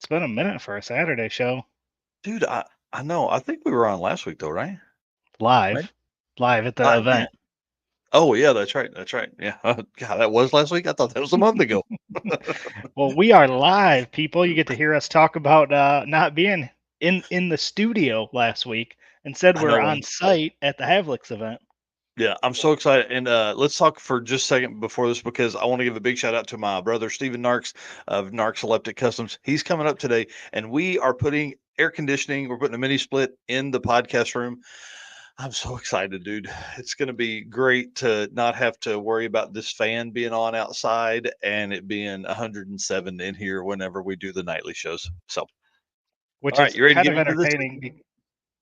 It's been a minute for a Saturday show. Dude, I know. I think we were on last week though, right? Right? Live. Live at the Yeah. event. Oh yeah, that's right. That's right. Yeah. God, that was last week. I thought that was a month ago. Well, we are live, people. You get to hear us talk about not being in the studio last week. Instead, I we're know, man. on site at the Havlicks event. Yeah, I'm so excited. And let's talk for just a second before this because I want to give a big shout out to my brother Stephen Narks of Narks Electric Customs. He's coming up today, and we are putting air conditioning. We're putting a mini split in the podcast room. I'm so excited, dude. It's going to be great to not have to worry about this fan being on outside and it being 107 in here whenever we do the nightly shows. So, all Which right, is you ready to kind get of into this? entertaining.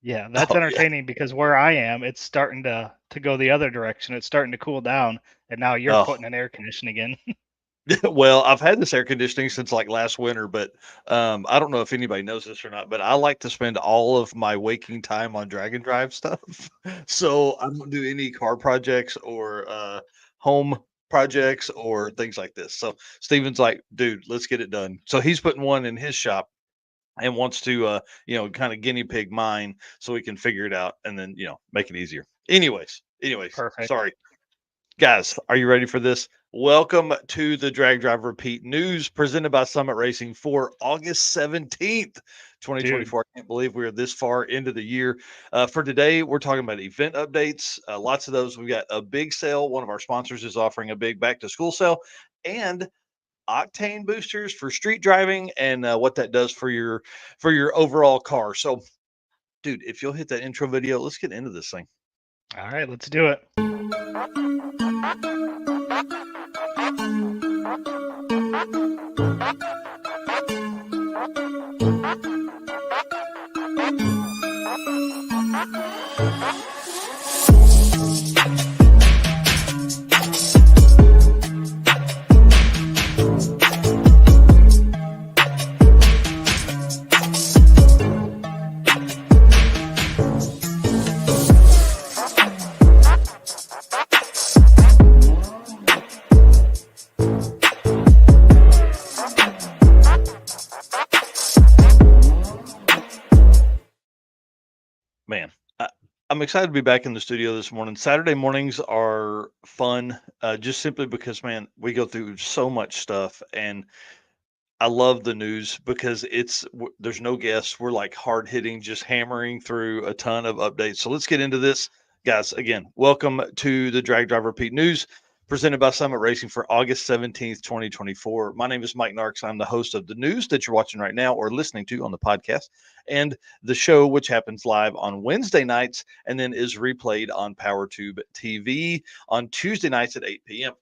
Yeah, that's Oh, yeah. entertaining because where I am, it's starting to go the other direction. It's starting to cool down, and now you're Oh, putting an air conditioning in. well, I've had this air conditioning since like last winter, but I don't know if anybody knows this or not, but I like to spend all of my waking time on drag and drive stuff. So I don't do any car projects or home projects or things like this. So Steven's like, dude, let's get it done. So he's putting one in his shop and wants to, kind of guinea pig mine so we can figure it out and then, make it easier. Anyways, Perfect. sorry. Guys, are you ready for this? Welcome to the Drag Drive Repeat news presented by Summit Racing for August 17th, Dude, 2024. I can't believe we are this far into the year. For today, we're talking about event updates. Lots of those. We've got a big sale. One of our sponsors is offering a big back to school sale and octane boosters for street driving and what that does for your overall car. So, dude, if you'll hit that intro video, let's get into this thing. all right, let's do it. Man, I'm excited to be back in the studio this morning. Saturday mornings are fun, just simply because, man, we go through so much stuff, and I love the news because there's no guests. We're like hard hitting, just hammering through a ton of updates. So let's get into this, guys. Again, welcome to the Drag Drive Repeat News presented by Summit Racing for August 17th, 2024. My name is Mike Narks. I'm the host of the news that you're watching right now or listening to on the podcast, and the show, which happens live on Wednesday nights and then is replayed on PowerTube TV on Tuesday nights at 8 p.m.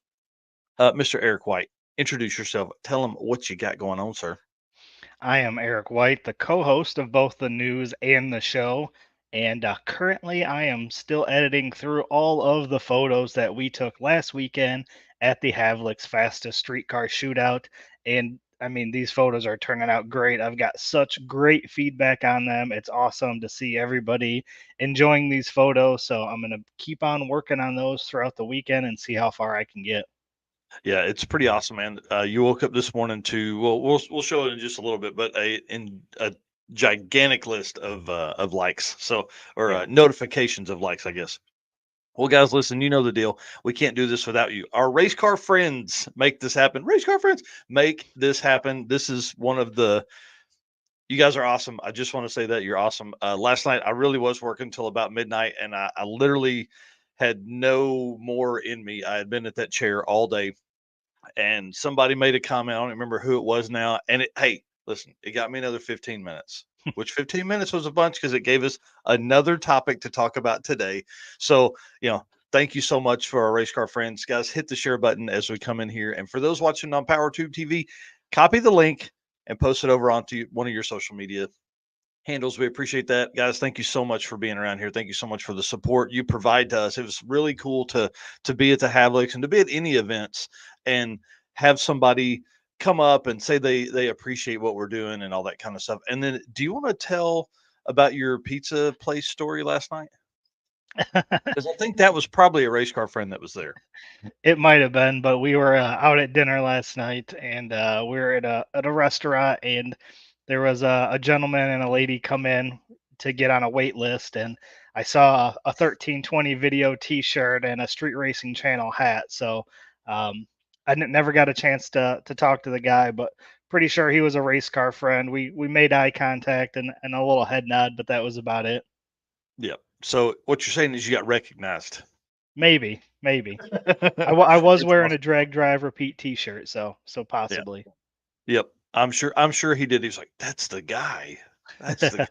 Mr. Eric White, introduce yourself. Tell them what you got going on, sir. I am Eric White, the co host of both the news and the show. And currently, I am still editing through all of the photos that we took last weekend at the Havlicks Fastest Streetcar Shootout. And I mean, these photos are turning out great. I've got such great feedback on them. It's awesome to see everybody enjoying these photos. So I'm going to keep on working on those throughout the weekend and see how far I can get. Yeah, it's pretty awesome, man. You woke up this morning to well, we'll show it in just a little bit, but a gigantic list of likes, so or Yeah. notifications of likes, I guess. Well, guys, listen, you know the deal. We can't do this without you. Our race car friends make this happen. Race car friends make this happen. This is one of the You guys are awesome. I just want to say that you're awesome. Last night, I really was working until about midnight, and I literally had no more in me. I had been at that chair all day, and somebody made a comment. I don't remember who it was now. And hey, listen, it got me another 15 minutes, which 15 minutes was a bunch because it gave us another topic to talk about today. So, thank you so much for our race car friends. Guys, hit the share button as we come in here. And for those watching on PowerTube TV, copy the link and post it over onto one of your social media handles. We appreciate that, guys. Thank you so much for being around here. Thank you so much for the support you provide to us. It was really cool to be at the Havlicks and to be at any events and have somebody come up and say they appreciate what we're doing and all that kind of stuff. And then, do you want to tell about your pizza place story last night? Because I think that was probably a race car friend that was there. It might have been, but we were out at dinner last night, and we were at a restaurant, and There was a gentleman and a lady come in to get on a wait list, and I saw a 1320 video T-shirt and a Street Racing Channel hat. So um, never got a chance to talk to the guy, but pretty sure he was a race car friend. We made eye contact and a little head nod, but that was about it. Yep. So what you're saying is you got recognized. Maybe. I was It's wearing a awesome. drag drive repeat T-shirt, so Yeah. possibly. Yep. I'm sure he did. He was like, that's the guy. That's the guy.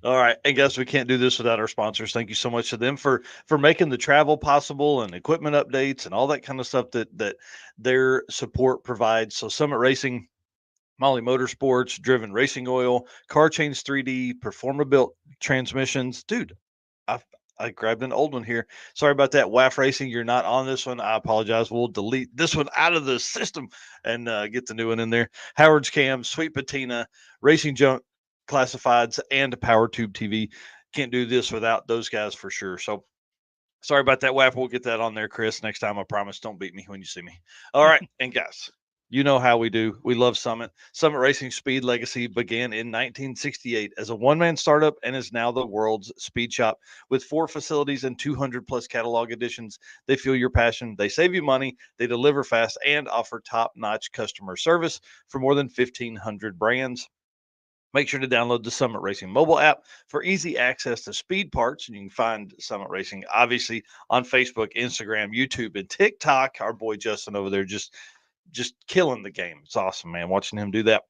All right. And guys, we can't do this without our sponsors. Thank you so much to them for making the travel possible and equipment updates and all that kind of stuff that their support provides. So Summit Racing, Molly Motorsports, Driven Racing Oil, Car Chains 3D, Performa Built Transmissions. Dude, I I grabbed an old one here. Sorry about that. WAF Racing, you're not on this one. I apologize. We'll delete this one out of the system and get the new one in there. Howard's Cam, Sweet Patina, Racing Junk Classifieds, and Power Tube TV. Can't do this without those guys for sure. So sorry about that, WAP. We'll get that on there, Chris. Next time, I promise. Don't beat me when you see me. All right. And guys, you know how we do. We love Summit. Summit Racing Speed Legacy began in 1968 as a one man startup and is now the world's speed shop. With 4 facilities and 200 plus catalog editions, they feel your passion, they save you money, they deliver fast, and offer top notch customer service for more than 1,500 brands. Make sure to download the Summit Racing mobile app for easy access to speed parts. And you can find Summit Racing obviously on Facebook, Instagram, YouTube, and TikTok. Our boy Justin over there just killing the game. It's awesome, man. Watching him do that.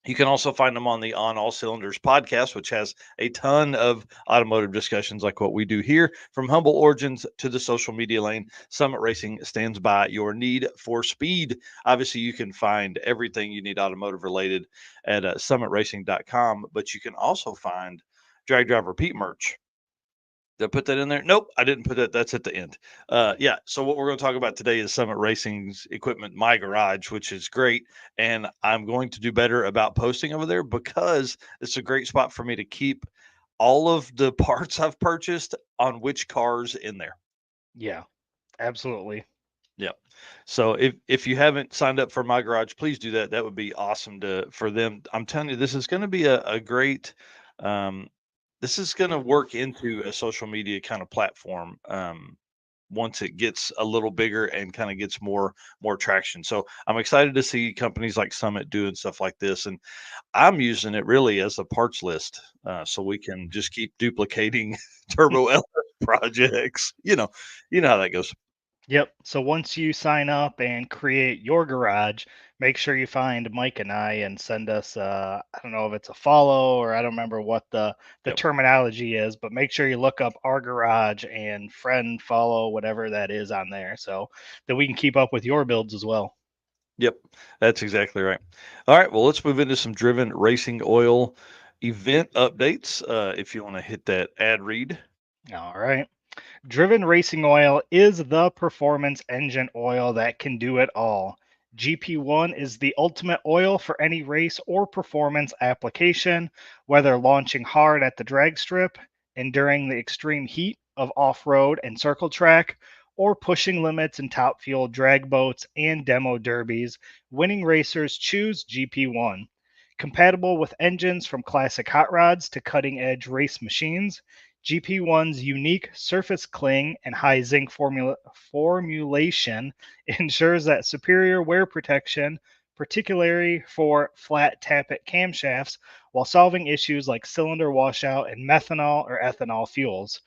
You can also find them on the On All Cylinders podcast, which has a ton of automotive discussions like what we do here. From humble origins to the social media lane, Summit Racing stands by your need for speed. Obviously, you can find everything you need automotive related at summitracing.com, but you can also find Drag Drive Repeat merch. Did I put that in there? Nope, I didn't put that. That's at the end. Yeah. So what we're going to talk about today is Summit Racing's equipment, My Garage, which is great, and I'm going to do better about posting over there because it's a great spot for me to keep all of the parts I've purchased on which cars in there. Yeah, absolutely. Yep. So if you haven't signed up for My Garage, please do that. That would be awesome to for them. I'm telling you, this is going to be a great. Um, this is going to work into a social media kind of platform once it gets a little bigger and kind of gets more traction. So I'm excited to see companies like Summit doing stuff like this, and I'm using it really as a parts list, so we can just keep duplicating Turbo LS projects. You know how that goes. Yep. So once you sign up and create your garage, make sure you find Mike and I and send us I don't know if it's a follow or I don't remember what the Yep. terminology is, but make sure you look up our garage and friend follow whatever that is on there so that we can keep up with your builds as well. Yep, that's exactly right. All right, well, let's move into some driven racing oil event updates. If you want to hit that ad read. All right. Driven Racing Oil is the performance engine oil that can do it all. GP1 is the ultimate oil for any race or performance application, whether launching hard at the drag strip, enduring the extreme heat of off road and circle track, or pushing limits in top fuel drag boats and demo derbies. Winning racers choose GP1. Compatible with engines from classic hot rods to cutting edge race machines, GP1's unique surface cling and high zinc formulation ensures that superior wear protection, particularly for flat tappet camshafts, while solving issues like cylinder washout and methanol or ethanol fuels.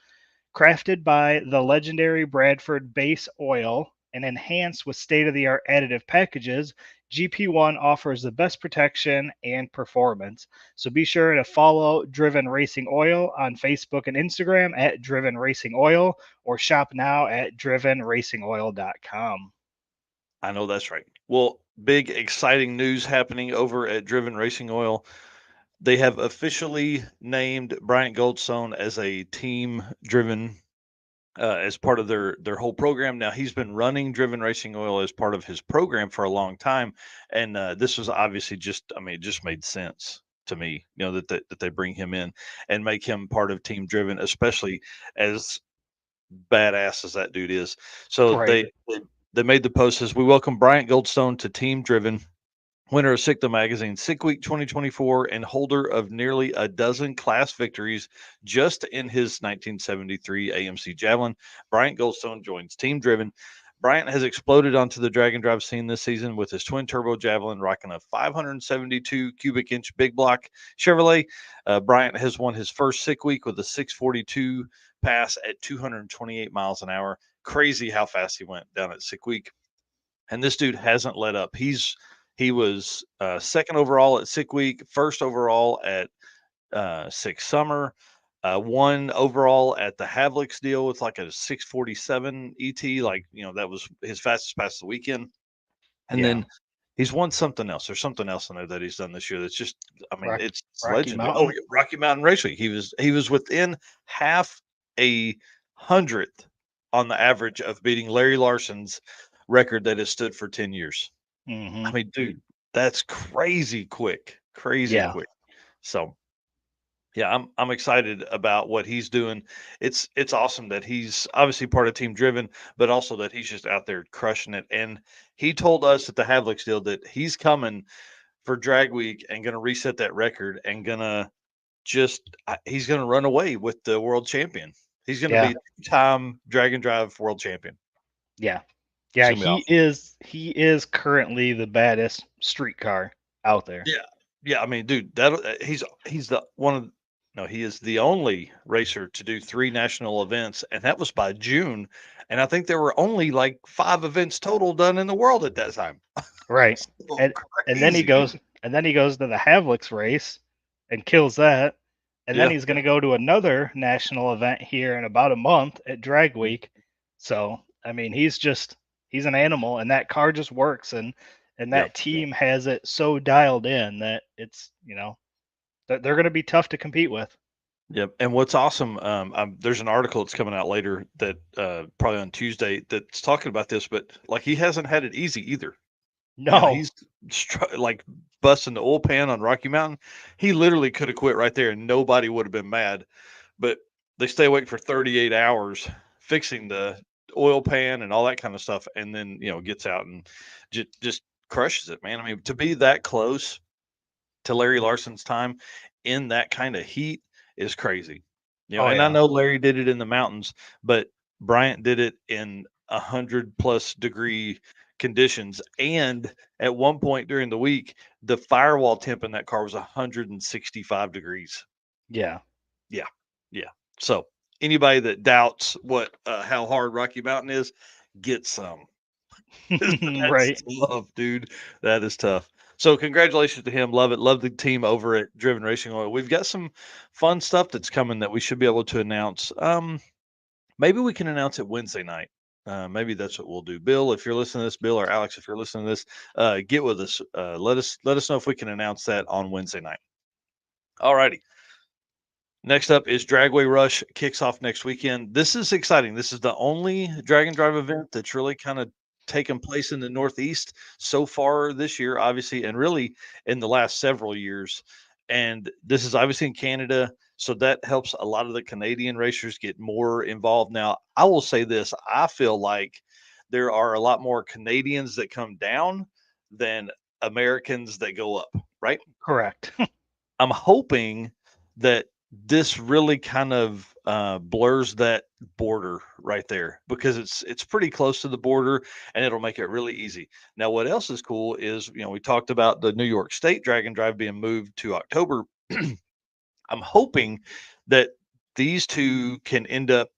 Crafted by the legendary Bradford Base Oil and enhanced with state of the art additive packages, GP1 offers the best protection and performance. So be sure to follow Driven Racing Oil on Facebook and Instagram at Driven Racing Oil or shop now at drivenracingoil.com. I know that's right. Well, big exciting news happening over at Driven Racing Oil. They have officially named Bryant Goldstone as a team driven as part of their whole program. Now he's been running Driven Racing Oil as part of his program for a long time, and this was obviously just I mean it just made sense to me, that they bring him in and make him part of Team Driven, especially as badass as that dude is. So Right. they made the post says we welcome Bryant Goldstone to Team Driven. winner of Sick the Magazine Sick Week 2024, and holder of nearly a dozen class victories just in his 1973 AMC Javelin. Bryant Goldstone joins Team Driven. Bryant has exploded onto the drag and drive scene this season with his twin turbo Javelin rocking a 572 cubic inch big block Chevrolet. Bryant has won his first Sick Week with a 642 pass at 228 miles an hour. Crazy how fast he went down at Sick Week. And this dude hasn't let up. He was second overall at Sick Week, first overall at Sick Summer, one overall at the Havlicks deal with like a 647 ET. Like, that was his fastest pass of the weekend. And Yeah. then he's won something else. There's something else in there that he's done this year that's just, I mean, Rock, it's Rocky legendary. Oh, Mountain. yeah, Rocky Mountain Raceway. He was within half a hundredth on the average of beating Larry Larson's record that has stood for 10 years. Hmm. I mean, dude, that's crazy quick, crazy Yeah. quick. So yeah, I'm excited about what he's doing. It's awesome that he's obviously part of Team Driven, but also that he's just out there crushing it. And he told us at the Havlicks deal that he's coming for Drag Week and going to reset that record and gonna he's going to run away with the world champion. He's going to Yeah. be two-time Drag and Drive world champion. Yeah. It's Yeah. gonna be He awesome. is. He is currently the baddest street car out there. Yeah, yeah. I mean, dude, that he's the one of no, he is the only racer to do three national events, and that was by June. And I think there were only like five events total done in the world at that time. Right. So And and then he crazy, dude. goes and then he goes to the Havlicks race and kills that. And then Yeah, he's going to go to another national event here in about a month at Drag Week. So, I mean, he's an animal and that car just works and yeah, that team has it so dialed in that it's, they're going to be tough to compete with. yeah. And what's awesome, there's an article that's coming out later that probably on Tuesday that's talking about this, but like he hasn't had it easy either. No. He's like busting the oil pan on Rocky Mountain. He literally could have quit right there and nobody would have been mad. But they stay awake for 38 hours fixing the oil pan and all that kind of stuff, and then gets out and just crushes it, man. I mean, to be that close to Larry Larson's time in that kind of heat is crazy. Oh And I yeah. know Larry did it in the mountains, but Bryant did it in 100+ degree conditions. And at one point during the week, the firewall temp in that car was 165 degrees. Yeah. Yeah, yeah. So anybody that doubts what how hard Rocky Mountain is, get some. That's Right. tough, dude. That is tough. So congratulations to him. Love it. Love the team over at Driven Racing Oil. We've got some fun stuff that's coming that we should be able to announce. Maybe we can announce it Wednesday night. Maybe that's what we'll do. Bill, if you're listening to this, Bill or Alex, if you're listening to this, get with us. Let us know if we can announce that on Wednesday night. All righty. Next up is Dragway Rush kicks off next weekend. This is exciting. This is the only drag and drive event that's really kind of taken place in the Northeast so far this year, obviously, and really in the last several years. And this is obviously in Canada. So that helps a lot of the Canadian racers get more involved. Now, I will say this, I feel like there are a lot more Canadians that come down than Americans that go up, right? Correct. I'm hoping that this really kind of blurs that border right there because it's pretty close to the border and it'll make it really easy. Now, what else is cool is we talked about the New York State Drag and Drive being moved to October. I'm hoping that these two can end up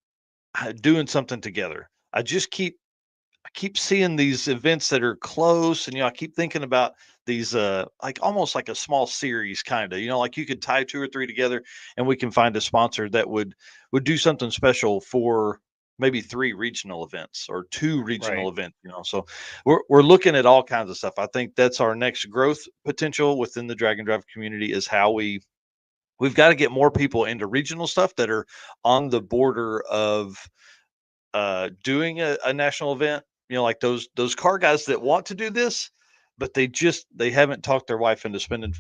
doing something together. I keep seeing these events that are close, and I keep thinking about these like almost like a small series kind of, like you could tie two or three together and we can find a sponsor that would do something special for maybe three regional events or two regional Right. events, so we're looking at all kinds of stuff. I think that's our next growth potential within the drag and drive community is how we've got to get more people into regional stuff that are on the border of doing a national event, like those car guys that want to do this, but they haven't talked their wife into spending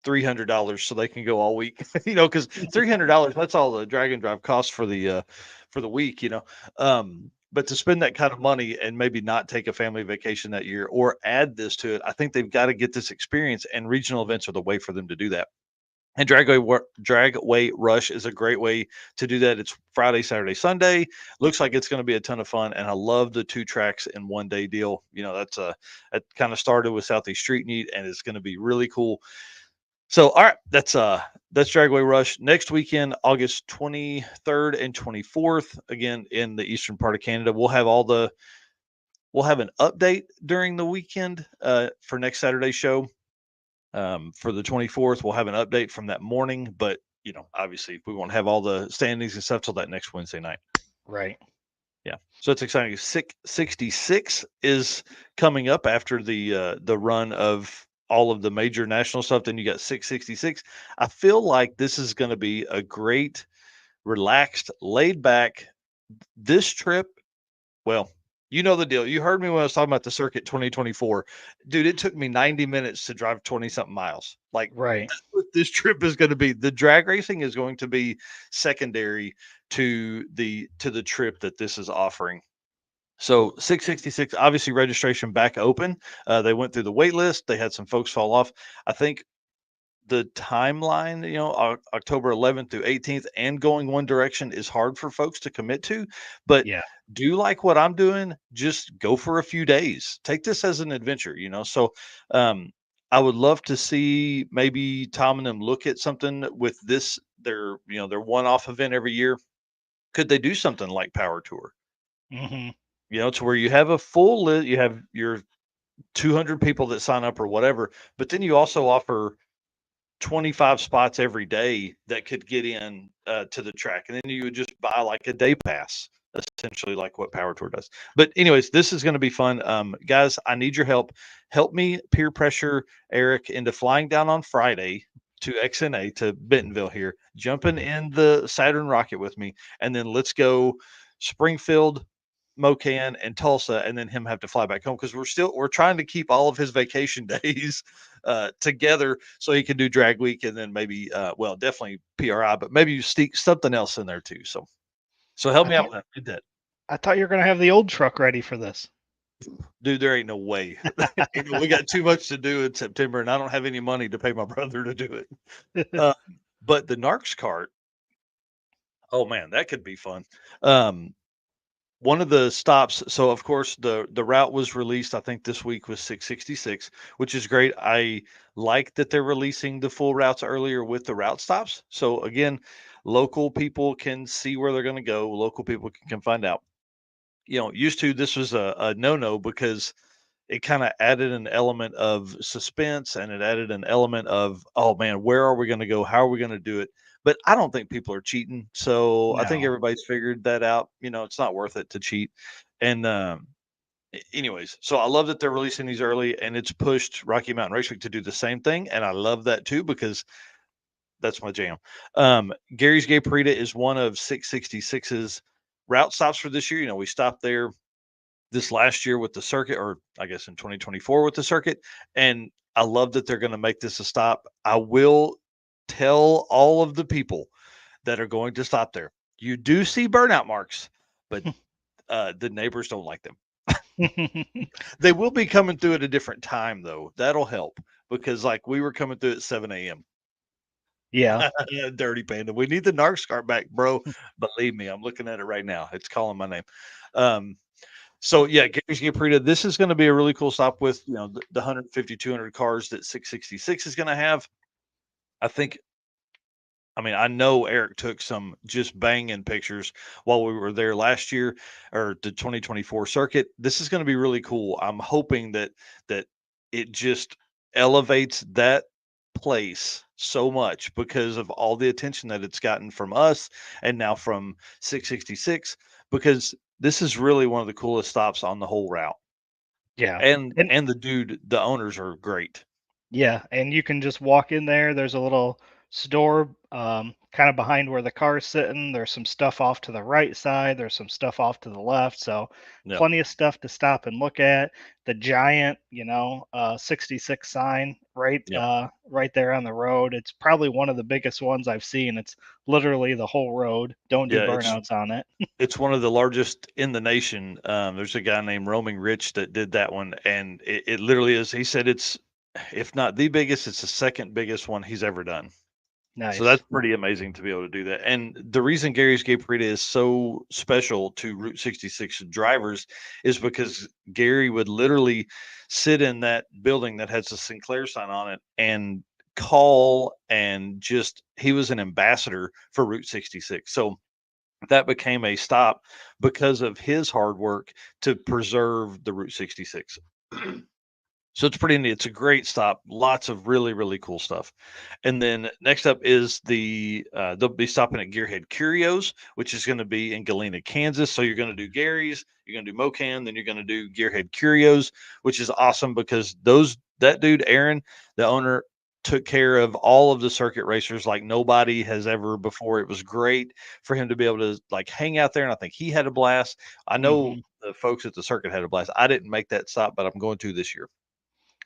$300 so they can go all week, because $300, that's all the drag and drive costs for the week. But to spend that kind of money and maybe not take a family vacation that year or add this to it, I think they've got to get this experience, and regional events are the way for them to do that. And Dragway Rush is a great way to do that. It's Friday, Saturday, Sunday. Looks like it's going to be a ton of fun, and I love the two tracks in one day deal. You know, that kind of started with Southeast Street Meet, and it's going to be really cool. So, all right, that's Dragway Rush next weekend, August 23rd and 24th. Again, in the eastern part of Canada, we'll have an update during the weekend for next Saturday's show. For the 24th, we'll have an update from that morning, but obviously we won't have all the standings and stuff till that next Wednesday night. Right. Yeah, so it's exciting. 666 is coming up after the run of all of the major national stuff. Then you got 666. I feel like this is going to be a great, relaxed, laid back. This trip, well, you know the deal. You heard me when I was talking about the circuit 2024. Dude, it took me 90 minutes to drive 20 something miles. Like, Right. that's what this trip is going to be. The drag racing is going to be secondary to the trip that this is offering. So 666, obviously registration back open. They went through the wait list. They had some folks fall off. I think the timeline, October 11th through 18th and going one direction is hard for folks to commit to, but Yeah. do like what I'm doing, just go for a few days. Take this as an adventure. So um I would love to see maybe Tom and them look at something with this their one-off event every year. Could they do something like Power Tour? Hmm. To where you have a full list, you have your 200 people that sign up or whatever, but then you also offer 25 spots every day that could get in to the track. And then you would just buy like a day pass, essentially like what Power Tour does. But anyways, this is going to be fun. Guys, I need your help. Help me peer pressure Eric into flying down on Friday to XNA to Bentonville here, jumping in the Saturn rocket with me, and then let's go Springfield, Mocan, and Tulsa, and then him have to fly back home because we're trying to keep all of his vacation days together so he can do drag week and then maybe well, definitely PRI, but maybe you stick something else in there too. So help I me out thought with that. Did that. I thought you were gonna have the old truck ready for this. Dude, there ain't no way. We got too much to do in September, and I don't have any money to pay my brother to do it. Uh, but the Narcs cart, oh man, that could be fun. Um, One of the stops, so of course the route was released, I think this week was 666, which is great. I like that they're releasing the full routes earlier with the route stops. So again, local people can see where they're going to go. Local people can find out. Used to this was a no-no because it kind of added an element of suspense and it added an element of, oh man, where are we going to go? How are we going to do it? But I don't think people are cheating. So I think No. everybody's figured that out. It's not worth it to cheat. And anyways, so I love that they're releasing these early and it's pushed Rocky Mountain Raceway to do the same thing. And I love that too because that's my jam. Gary's Gay Parita is one of 666's route stops for this year. We stopped there this last year with the circuit, or I guess in 2024 with the circuit. And I love that they're going to make this a stop. I will tell all of the people that are going to stop there. You do see burnout marks, but the neighbors don't like them. They will be coming through at a different time, though. That'll help because, like, we were coming through at 7 a.m. Yeah. Dirty Panda. We need the Narc cart back, bro. Believe me, I'm looking at it right now. It's calling my name. Um, So yeah, Gary's Gaprita, this is going to be a really cool stop with the 150, 200 cars that 666 is going to have. I think, I mean, I know Eric took some just banging pictures while we were there last year or the 2024 circuit. This is going to be really cool. I'm hoping that it just elevates that place so much because of all the attention that it's gotten from us and now from 666 because this is really one of the coolest stops on the whole route. Yeah. And And the owners are great. yeah, and you can just walk in there. There's a little store kind of behind where the car's sitting. There's some stuff off to the right side. There's some stuff off to the left. So Yeah. plenty of stuff to stop and look at. The giant, 66 sign Yeah. right there on the road. It's probably one of the biggest ones I've seen. It's literally the whole road. Don't do Yeah. It's burnouts on it. it's one of the largest in the nation. There's a guy named Roaming Rich that did that one, and it literally is. He said it's, if not the biggest, it's the second biggest one he's ever done. So that's Nice. pretty amazing to be able to do that. And the reason Gary's Gay Parade is so special to Route 66 drivers is because Gary would literally sit in that building that has a Sinclair sign on it and call, and just he was an ambassador for Route 66. So that became a stop because of his hard work to preserve the Route 66. So it's pretty neat. It's a great stop. Lots of really, really cool stuff. And then next up is they'll be stopping at Gearhead Curios, which is going to be in Galena, Kansas. So you're going to do Gary's, you're going to do Mocan, then you're going to do Gearhead Curios, which is awesome because that dude Aaron, the owner, took care of all of the circuit racers like nobody has ever before. It was great for him to be able to like hang out there, and I think he had a blast. I know Hmm. the folks at the circuit had a blast. I didn't make that stop, but I'm going to this year.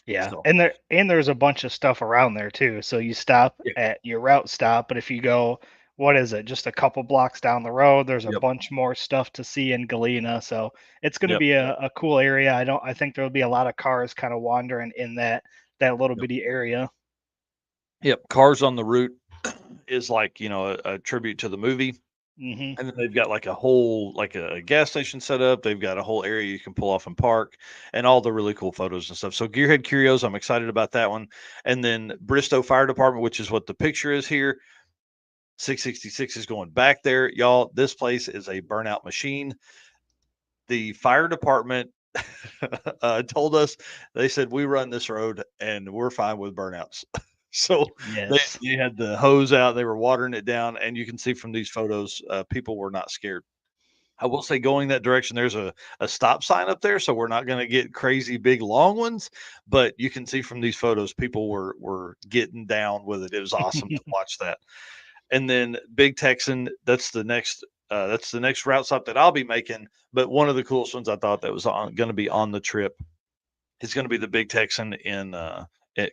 Yeah, So and there's a bunch of stuff around there too. So you stop yeah. at your route stop, but if you go, what is it, just a couple blocks down the road, there's a Yep. bunch more stuff to see in Galena. So it's going to Yep. be a cool area. I think there'll be a lot of cars kind of wandering in that little Yep. bitty area. Yep. Cars on the Route is like, a tribute to the movie. Hmm. And then they've got like a whole, like a gas station set up. They've got a whole area you can pull off and park, and all the really cool photos and stuff. So Gearhead Curios, I'm excited about that one. And then Bristow Fire Department, which is what the picture is here. 666 is going back there. Y'all, this place is a burnout machine. The fire department told us, they said, we run this road and we're fine with burnouts. So Yes. they had the hose out, they were watering it down, and you can see from these photos, people were not scared. I will say, going that direction, there's a stop sign up there, so we're not going to get crazy big long ones. But you can see from these photos, people were getting down with it. It was awesome to watch that. And then Big Texan, that's the next route stop that I'll be making. But one of the coolest ones I thought that was going to be on the trip is going to be the Big Texan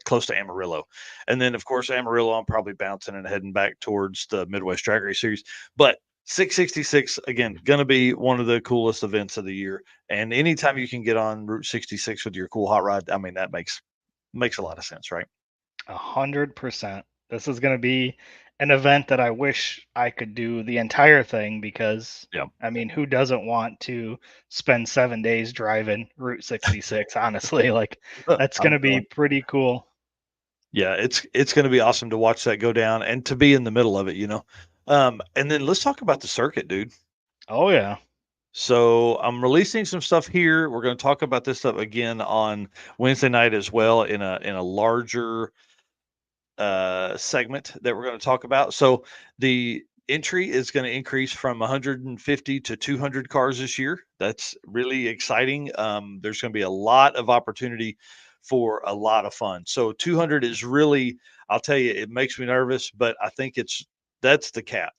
close to Amarillo. And then of course Amarillo, I'm probably bouncing and heading back towards the Midwest Drag Race Series. But 666 again, going to be one of the coolest events of the year. And anytime you can get on Route 66 with your cool hot rod, I mean that makes a lot of sense, right? 100%. This is going to be an event that I wish I could do the entire thing because, Yeah. I mean, who doesn't want to spend 7 days driving Route 66? Honestly, like that's going I'm to be telling. pretty cool. Yeah, it's going to be awesome to watch that go down and to be in the middle of it. And then let's talk about the circuit, dude. Oh, yeah. So I'm releasing some stuff here. We're going to talk about this stuff again on Wednesday night as well in a larger segment that we're going to talk about. So the entry is going to increase from 150 to 200 cars this year. That's really exciting. There's going to be a lot of opportunity for a lot of fun. So 200 is really, I'll tell you, it makes me nervous, but I think that's the cap.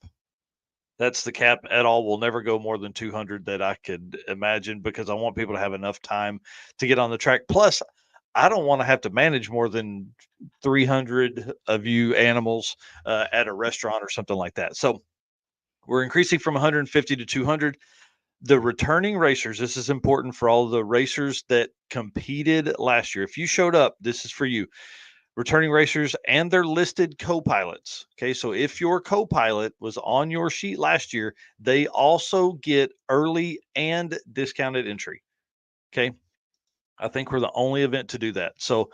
That's the cap at all. We'll never go more than 200 that I could imagine, because I want people to have enough time to get on the track. Plus, I don't want to have to manage more than 300 of you animals at a restaurant or something like that. So we're increasing from 150 to 200. The returning racers, this is important for all the racers that competed last year. If you showed up, this is for you. Returning racers and their listed co-pilots. Okay, so if your co-pilot was on your sheet last year, they also get early and discounted entry. Okay, I think we're the only event to do that. So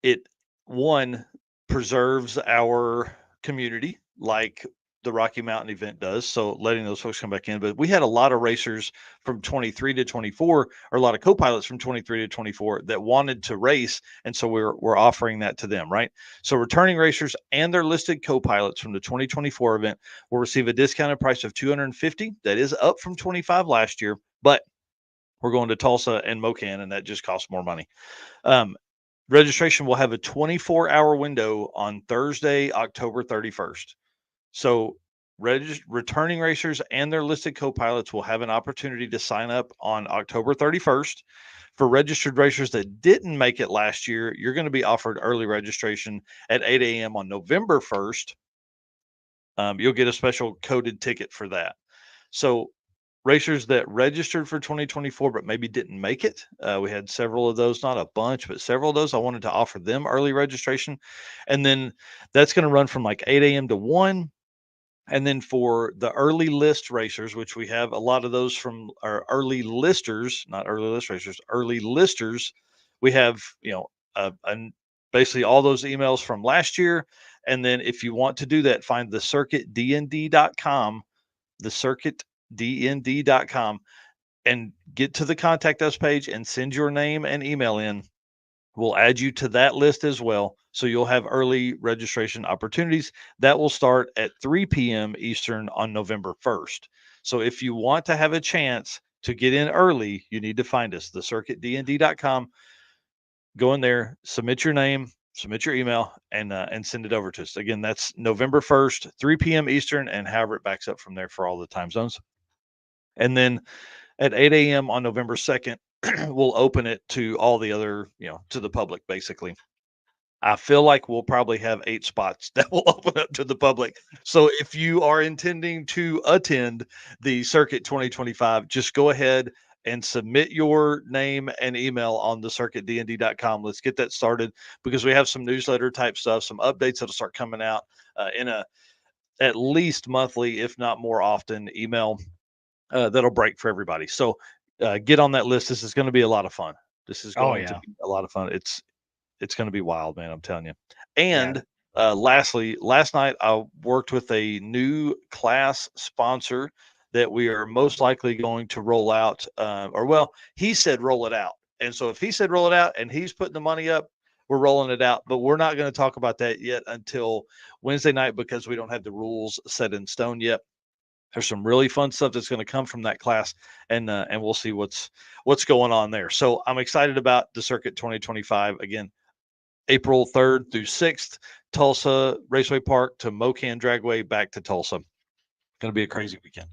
it, one, preserves our community like the Rocky Mountain event does. So letting those folks come back in. But we had a lot of racers from 23 to 24, or a lot of co-pilots from 23 to 24 that wanted to race. And so we're offering that to them, right? So returning racers and their listed co-pilots from the 2024 event will receive a discounted price of 250. That is up from 25 last year, but we're going to Tulsa and Mocan, and that just costs more money. Um, Registration will have a 24-hour window on Thursday, October 31st. So, returning racers and their listed co-pilots will have an opportunity to sign up on October 31st. For registered racers that didn't make it last year, you're going to be offered early registration at 8 a.m. on November 1st. You'll get a special coded ticket for that. So, racers that registered for 2024 but maybe didn't make it, we had several of those, not a bunch, but several of those. I wanted to offer them early registration. And then that's going to run from like 8 a.m. to 1. And then for the early list racers, which we have a lot of those from our early listers, not early list racers, early listers, we have, basically all those emails from last year. And then if you want to do that, find the circuitdnd.com, the circuitdnd.com, and get to the contact us page and send your name and email in. We'll add you to that list as well. So you'll have early registration opportunities. That will start at 3 p.m. Eastern on November 1st. So if you want to have a chance to get in early, you need to find us, thecircuitdnd.com. Go in there, submit your name, submit your email, and send it over to us. Again, that's November 1st, 3 p.m. Eastern, and however it backs up from there for all the time zones. And then at 8 a.m. on November 2nd, we'll open it to all the other, to the public, basically. I feel like we'll probably have 8 spots that will open up to the public. So if you are intending to attend the Circuit 2025, just go ahead and submit your name and email on the circuitdnd.com. Let's get that started because we have some newsletter type stuff, some updates that'll start coming out in a at least monthly, if not more often, email that'll break for everybody. So get on that list. This is going to be a lot of fun. This is Oh going to yeah, be a lot of fun. It's going to be wild, man. I'm telling you. yeah, And lastly, last night I worked with a new class sponsor that we are most likely going to roll out. Or well, he said roll it out, and so if he said roll it out and he's putting the money up, we're rolling it out. But we're not going to talk about that yet until Wednesday night because we don't have the rules set in stone yet. There's some really fun stuff that's going to come from that class, and we'll see what's going on there. So I'm excited about the Circuit 2025. Again, April 3rd through 6th, Tulsa Raceway Park to Mocan Dragway back to Tulsa. Going to be a crazy weekend.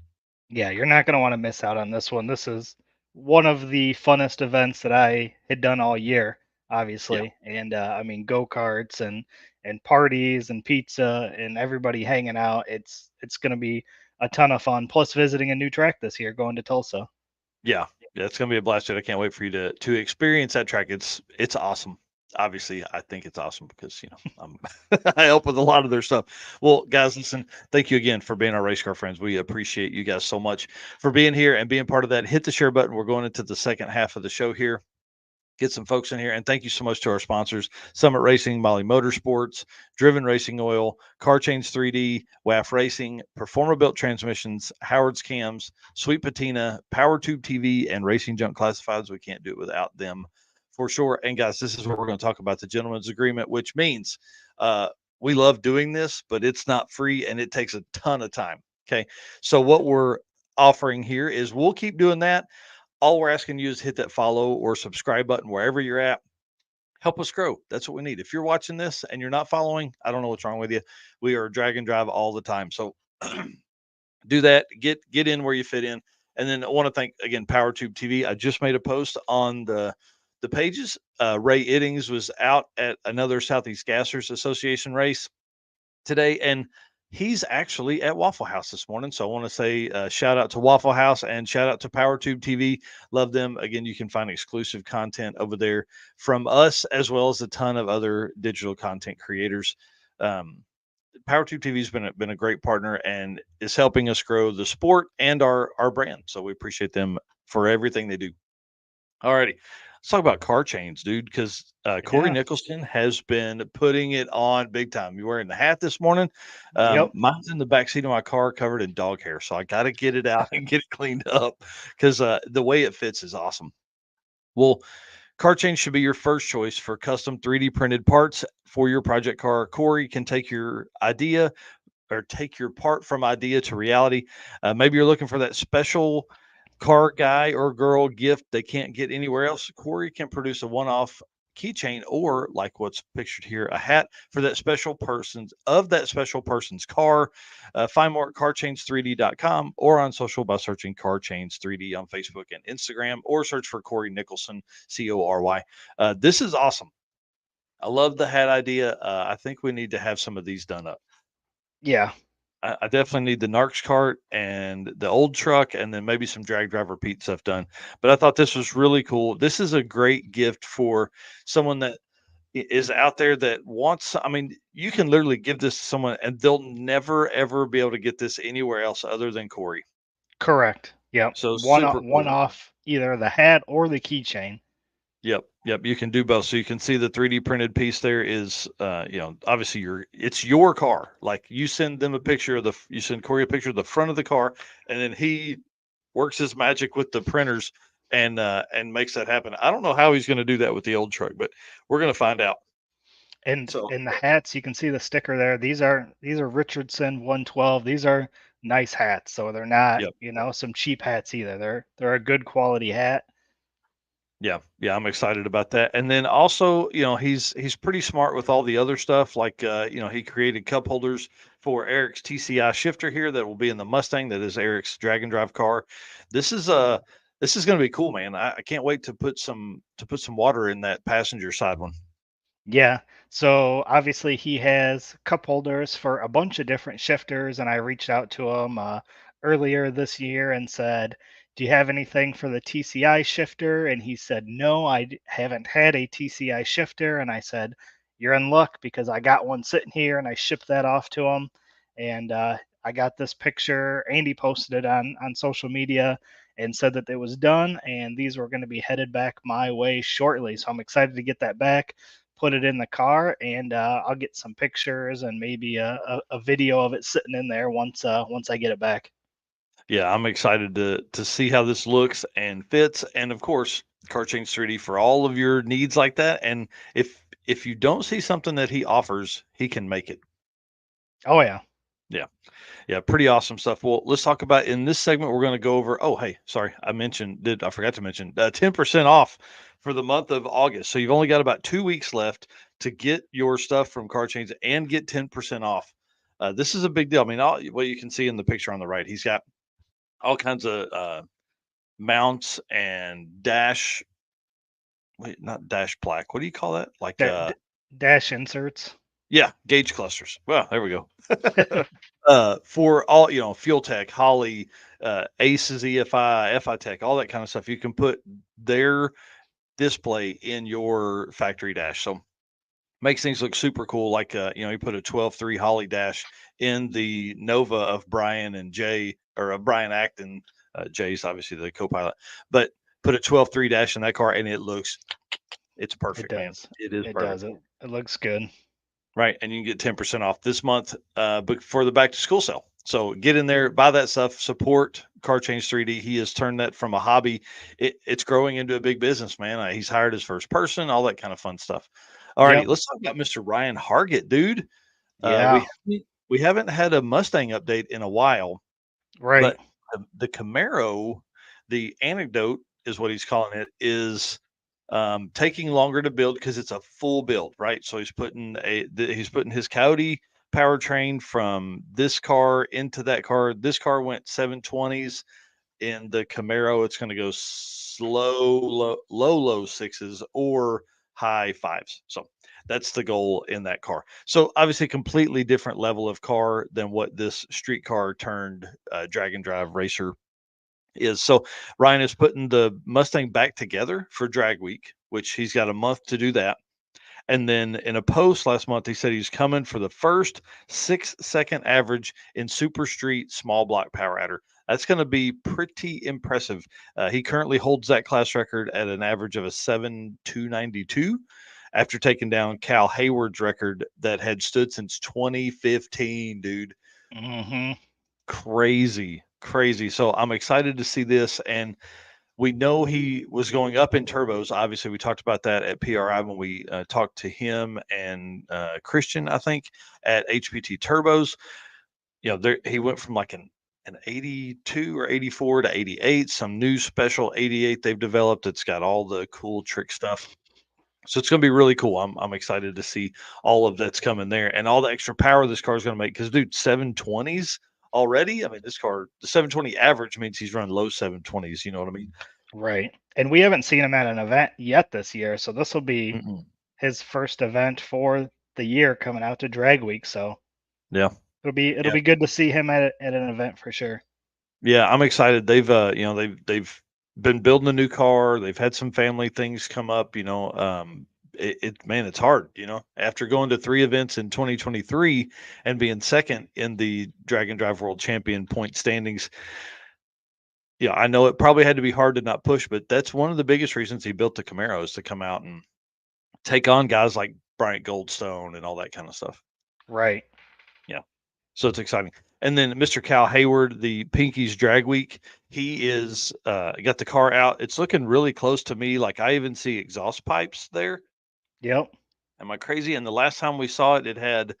yeah. You're not gonna want to miss out on this one. This is one of the funnest events that I had done all year, Yeah, obviously. And I mean, go karts and parties and pizza and everybody hanging out. It's gonna be a ton of fun. Plus, visiting a new track this year, going to Tulsa. yeah, yeah. It's going to be a blast. Dude. I can't wait for you to experience that track. It's awesome. Obviously, I think it's awesome because I'm I help with a lot of their stuff. Well, guys, listen, thank you again for being our race car friends. We appreciate you guys so much for being here and being part of that. Hit the share button. We're going into the second half of the show here. Get some folks in here. And thank you so much to our sponsors Summit Racing, Molly Motorsports, Driven Racing Oil, Car Chains 3D, WAF Racing, Performer Built Transmissions, Howard's Cams, Sweet Patina, Power Tube TV, and Racing Junk Classifieds. We can't do it without them for sure. And guys, this is where we're going to talk about the gentleman's agreement, which means uh, we love doing this, but it's not free and it takes a ton of time. Okay. So, what we're offering here is we'll keep doing that. All we're asking you is hit that follow or subscribe button wherever you're at. Help us grow. That's what we need. If you're watching this and you're not following, I don't know what's wrong with you. We are drag and drive all the time. So do that. Get in where you fit in. And then I want to thank again PowerTube TV. I just made a post on the pages. Ray Iddings was out at another Southeast Gassers Association race today, and he's actually at Waffle House this morning. So I want to say shout out to Waffle House and shout out to PowerTube TV. Love them. Again, you can find exclusive content over there from us as well as a ton of other digital content creators. Um, PowerTube TV has been a great partner and is helping us grow the sport and our brand. So we appreciate them for everything they do. Alrighty. Let's talk about car chains, dude, because Corey Yeah. Nicholson has been putting it on big time. You wearing the hat this morning? Yep. Mine's in the back seat of my car covered in dog hair. So I got to get it out and get it cleaned up because the way it fits is awesome. Well, car chains should be your first choice for custom 3D printed parts for your project car. Corey can take your idea or take your part from idea to reality. Maybe you're looking for that special car guy or girl gift they can't get anywhere else. Corey can produce a one off keychain, or like what's pictured here, a hat for that special person's car. Find more at carchains3d.com or on social by searching Car Chains 3D on Facebook and Instagram, or search for Corey Nicholson, Cory. This is awesome. I love the hat idea. I think we need to have some of these done up. Yeah, I definitely need the Narcs cart and the old truck, and then maybe some drag driver Pete stuff done. But I thought this was really cool. This is a great gift for someone that is out there that wants. I mean, you can literally give this to someone, and they'll never ever be able to get this anywhere else other than Corey. correct. Yep. So One super one cool. off either the hat or the keychain. Yep, yep. You can do both. So you can see the 3D printed piece there is, obviously it's your car. Like you send them a picture of you send Corey a picture of the front of the car, and then he works his magic with the printers and makes that happen. I don't know how he's going to do that with the old truck, but we're going to find out. And So, in the hats, you can see the sticker there. These are Richardson 112. These are nice hats, so they're not, yep. some cheap hats either. They're a good quality hat. Yeah, yeah, I'm excited about that. And then also, he's pretty smart with all the other stuff. Like, he created cup holders for Eric's TCI shifter here that will be in the Mustang. That is Eric's drag and drive car. This is this is going to be cool, man. I can't wait to put some water in that passenger side one. Yeah. So obviously he has cup holders for a bunch of different shifters, and I reached out to him earlier this year and said, "Do you have anything for the TCI shifter?" And he said, "No, haven't had a TCI shifter." And I said, "You're in luck because I got one sitting here," and I shipped that off to him. And I got this picture. Andy posted it on social media and said that it was done, and these were going to be headed back my way shortly. So I'm excited to get that back, put it in the car, and I'll get some pictures and maybe a video of it sitting in there once I get it back. Yeah, I'm excited to see how this looks and fits, and of course, Car Change 3D for all of your needs like that. And if you don't see something that he offers, he can make it. Oh yeah, Yeah. Yeah, pretty awesome stuff. Well, let's talk about in this segment. We're going to go over. Oh, hey, sorry, I forgot to mention 10% off for the month of August. So you've only got about 2 weeks left to get your stuff from Car Chains and get 10% off. This is a big deal. I mean, what you can see in the picture on the right, he's got all kinds of mounts and not dash plaque. What do you call that? Like, dash inserts. yeah, gauge clusters. Well, there we go. For all Fuel Tech, Holly, Aces, EFI, FI Tech, all that kind of stuff. You can put their display in your factory dash. So makes things look super cool. Like you put a 12.3 Holly dash in the Nova of Brian and Jay, or of Brian Acton. Jay's obviously the co-pilot, but put a 12.3 dash in that car, and it's It perfect, man. does. It is It perfect. does. It looks good. Right, and you can get 10% off this month, but for the back to school sale. So get in there, buy that stuff, support Car Change 3D. He has turned that from a hobby. It's growing into a big business, man. He's hired his first person, all that kind of fun stuff. All righty, Yep. let's talk about Mr. Ryan Hargett, dude. Uh, Yeah. we we haven't had a Mustang update in a while, Right. but the Camaro, the anecdote is what he's calling it, is taking longer to build because it's a full build, right? So he's putting his Coyote powertrain from this car into that car. This car went 720s. In the Camaro, it's going to go low sixes or high fives. So that's the goal in that car. So obviously, completely different level of car than what this street car turned drag and drive racer is. So Ryan is putting the Mustang back together for Drag Week, which he's got a month to do that. And then in a post last month, he said he's coming for the first 6 second average in Super Street small block power adder. That's going to be pretty impressive. He currently holds that class record at an average of a 7,292 after taking down Cal Hayward's record that had stood since 2015, dude. Hmm. Crazy, crazy. So I'm excited to see this. And we know he was going up in turbos. Obviously, we talked about that at PRI when we talked to him and Christian, I think, at HPT Turbos. There he went from like an 82 or 84 to 88. Some new special 88 they've developed. It's got all the cool trick stuff. So it's going to be really cool. I'm excited to see all of that's coming there and all the extra power this car is going to make. Because dude, 720s already. I mean, this car, the 720 average means he's running low 720s. You know what I mean? Right. And we haven't seen him at an event yet this year, so this will be Mm-mm. his first event for the year coming out to Drag Week. So Yeah, it'll yeah, be good to see him at an event for sure. yeah. I'm excited. They've they've been building a new car. They've had some family things come up. Man, it's hard. After going to 3 events in 2023 and being second in the Drag and Drive World Champion point standings. Yeah, I know it probably had to be hard to not push, but that's one of the biggest reasons he built the Camaro is to come out and take on guys like Bryant Goldstone and all that kind of stuff. Right. Yeah. So it's exciting. And then Mr. Cal Hayward, the Pinkies Drag Week, he is got the car out. It's looking really close to me. Like I even see exhaust pipes there. Yep. Am I crazy? And the last time we saw it, it had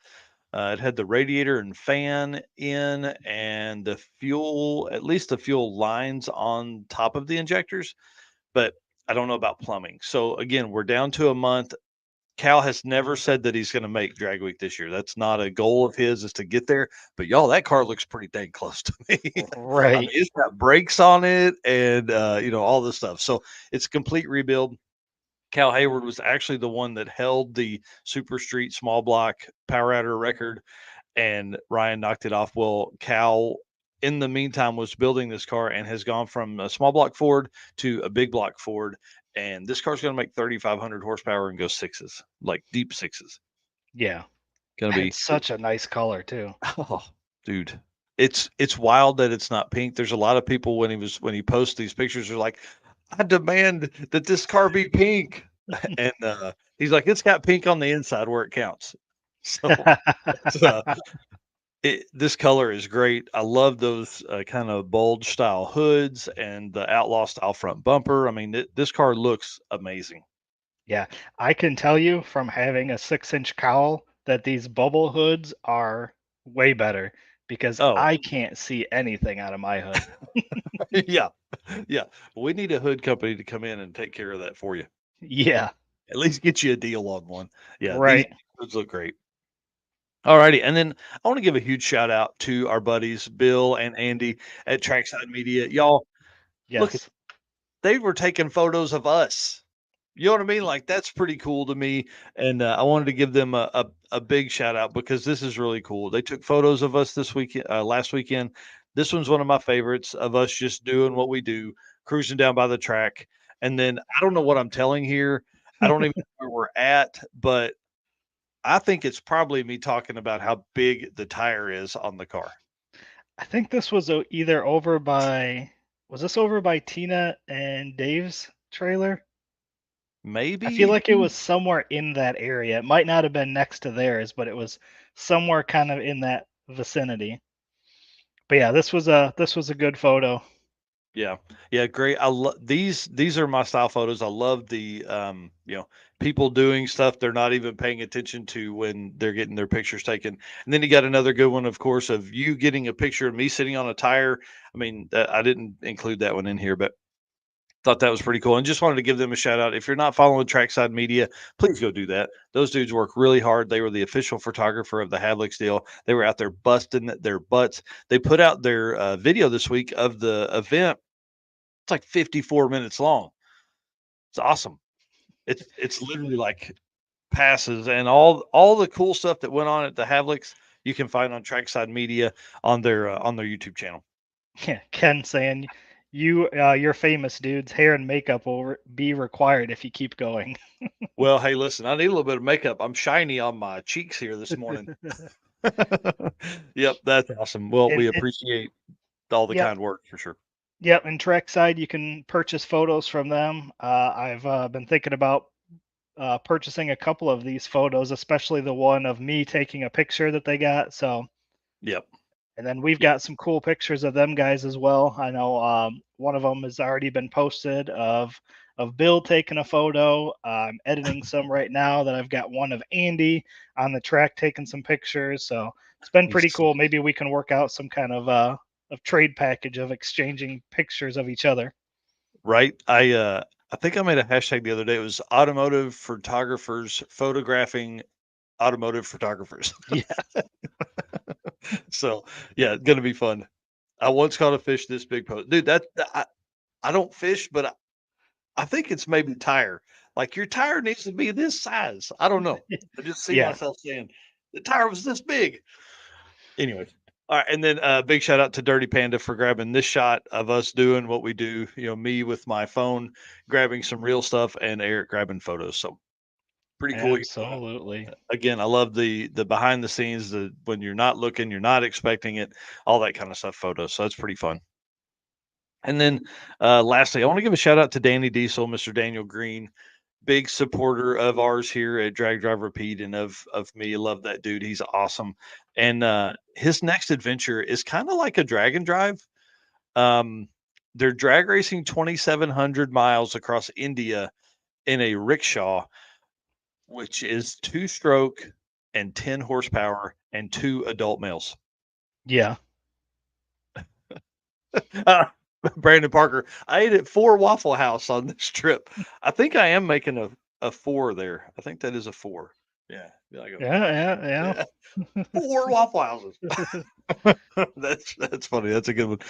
the radiator and fan in and the fuel, at least the fuel lines on top of the injectors, but I don't know about plumbing. So again, we're down to a month. Cal has never said that he's going to make Drag Week this year. That's not a goal of his is to get there. But y'all, that car looks pretty dang close to me. I mean, Right. it's got brakes on it and all this stuff. So it's a complete rebuild. Cal Hayward was actually the one that held the Super Street small block power adder record, and Ryan knocked it off. Well, Cal, in the meantime, was building this car and has gone from a small block Ford to a big block Ford. And this car's going to make 3,500 horsepower and go sixes, like deep sixes. Yeah. Going to be, It's such a nice color too. oh, dude. It's wild that it's not pink. There's a lot of people when he posts these pictures are like, I demand that this car be pink, and he's like, it's got pink on the inside where it counts. So it's, this color is great. I love those kind of bulge style hoods and the outlaw style front bumper. I mean, this car looks amazing. Yeah, I can tell you from having a 6-inch cowl that these bubble hoods are way better because Oh, I can't see anything out of my hood. yeah, yeah. We need a hood company to come in and take care of that for you. Yeah, At least get you a deal on one. Yeah, these right. hoods look great. Alrighty, and then I want to give a huge shout out to our buddies Bill and Andy at Trackside Media. Y'all, look, Yes. they were taking photos of us. You know what I mean? Like that's pretty cool to me, and I wanted to give them a big shout out because this is really cool. They took photos of us this week, last weekend. This one's one of my favorites of us just doing what we do, cruising down by the track. And then I don't know what I'm telling here. I don't even know where we're at, but I think it's probably me talking about how big the tire is on the car. I think this was either over by, was this over by Tina and Dave's trailer? I feel Maybe. like it was somewhere in that area. It might not have been next to theirs, but it was somewhere kind of in that vicinity. But yeah, this was a good photo. Yeah. Yeah, great. I love these are my style photos. I love the people doing stuff they're not even paying attention to when they're getting their pictures taken. And then you got another good one, of course, of you getting a picture of me sitting on a tire. I mean, I didn't include that one in here, but thought that was pretty cool. And just wanted to give them a shout out. If you're not following Trackside Media, please go do that. Those dudes work really hard. They were the official photographer of the Hadlix deal. They were out there busting their butts. They put out their video this week of the event. It's like 54 minutes long. It's awesome. It's literally like passes and all the cool stuff that went on at the Havlicks you can find on Trackside Media on their YouTube channel. Yeah, Ken saying you're famous, dudes. Hair and makeup will be required if you keep going. Well, hey, listen, I need a little bit of makeup. I'm shiny on my cheeks here this morning. Yep, that's awesome. Well, and we it, appreciate all the yep, kind work for sure. yep. And Trackside, you can purchase photos from them. I've been thinking about purchasing a couple of these photos, especially the one of me taking a picture that they got. So, Yep. and then we've Yep. got some cool pictures of them guys as well. I know one of them has already been posted of Bill taking a photo. I'm editing some right now that I've got one of Andy on the track taking some pictures. So it's been pretty Nice. cool. Maybe we can work out some kind of trade package of exchanging pictures of each other. Right? I think I made a hashtag the other day. It was automotive photographers photographing automotive photographers. Yeah. So yeah, it's gonna be fun. I once caught a fish this big post, dude. I don't fish, but I think it's maybe tire. Like your tire needs to be this size. I don't know. I just see Yeah. myself saying the tire was this big. Anyways. All right, and then big shout out to Dirty Panda for grabbing this shot of us doing what we do. You know, me with my phone grabbing some real stuff, and Eric grabbing photos. So pretty cool. Absolutely. Again, I love the behind the scenes, the when you're not looking, you're not expecting it, all that kind of stuff. Photos. So that's pretty fun. And then lastly, I want to give a shout out to Danny Diesel, Mr. Daniel Green, big supporter of ours here at Drag Drive Repeat and of me. Love that dude. He's awesome. And his next adventure is kind of like a drag and drive. Um, they're drag racing 2,700 miles across India in a rickshaw, which is two stroke and 10 horsepower and two adult males. Yeah. Uh, Brandon Parker, I ate at four Waffle House on this trip. I think I am making a four there. I think that is a four. Yeah. Yeah, I go, Yeah. yeah. Four Waffle Houses. That's funny. That's a good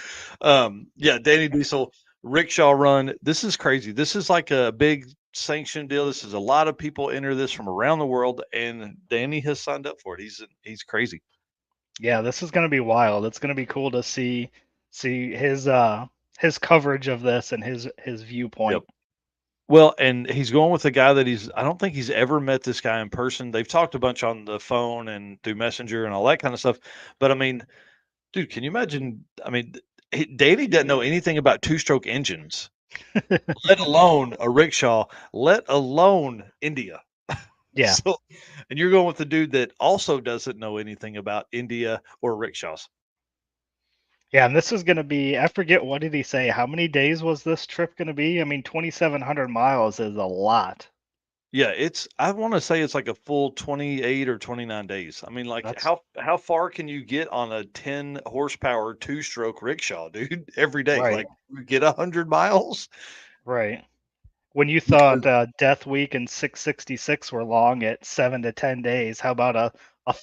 one. Yeah, Danny Diesel, rickshaw run. This is crazy. This is like a big sanctioned deal. This is a lot of people enter this from around the world, and Danny has signed up for it. He's crazy. Yeah, this is gonna be wild. It's gonna be cool to see his coverage of this and his Yep. viewpoint. Well, and he's going with a guy that I don't think he's ever met this guy in person. They've talked a bunch on the phone and through Messenger and all that kind of stuff. But I mean, dude, can you imagine? I mean, Danny doesn't know anything about two-stroke engines, let alone a rickshaw, let alone India. Yeah. So, and you're going with the dude that also doesn't know anything about India or rickshaws. Yeah, and this is gonna be, I forget, what did he say? How many days was this trip gonna be? I mean, 2,700 miles is a lot. Yeah, I want to say it's like a full 28 or 29 days. I mean, like That's how far can you get on a 10 horsepower two-stroke rickshaw, dude, every day? right, Like you get 100 miles? right. When you thought Because Death Week and 666 were long at 7 to 10 days, how about a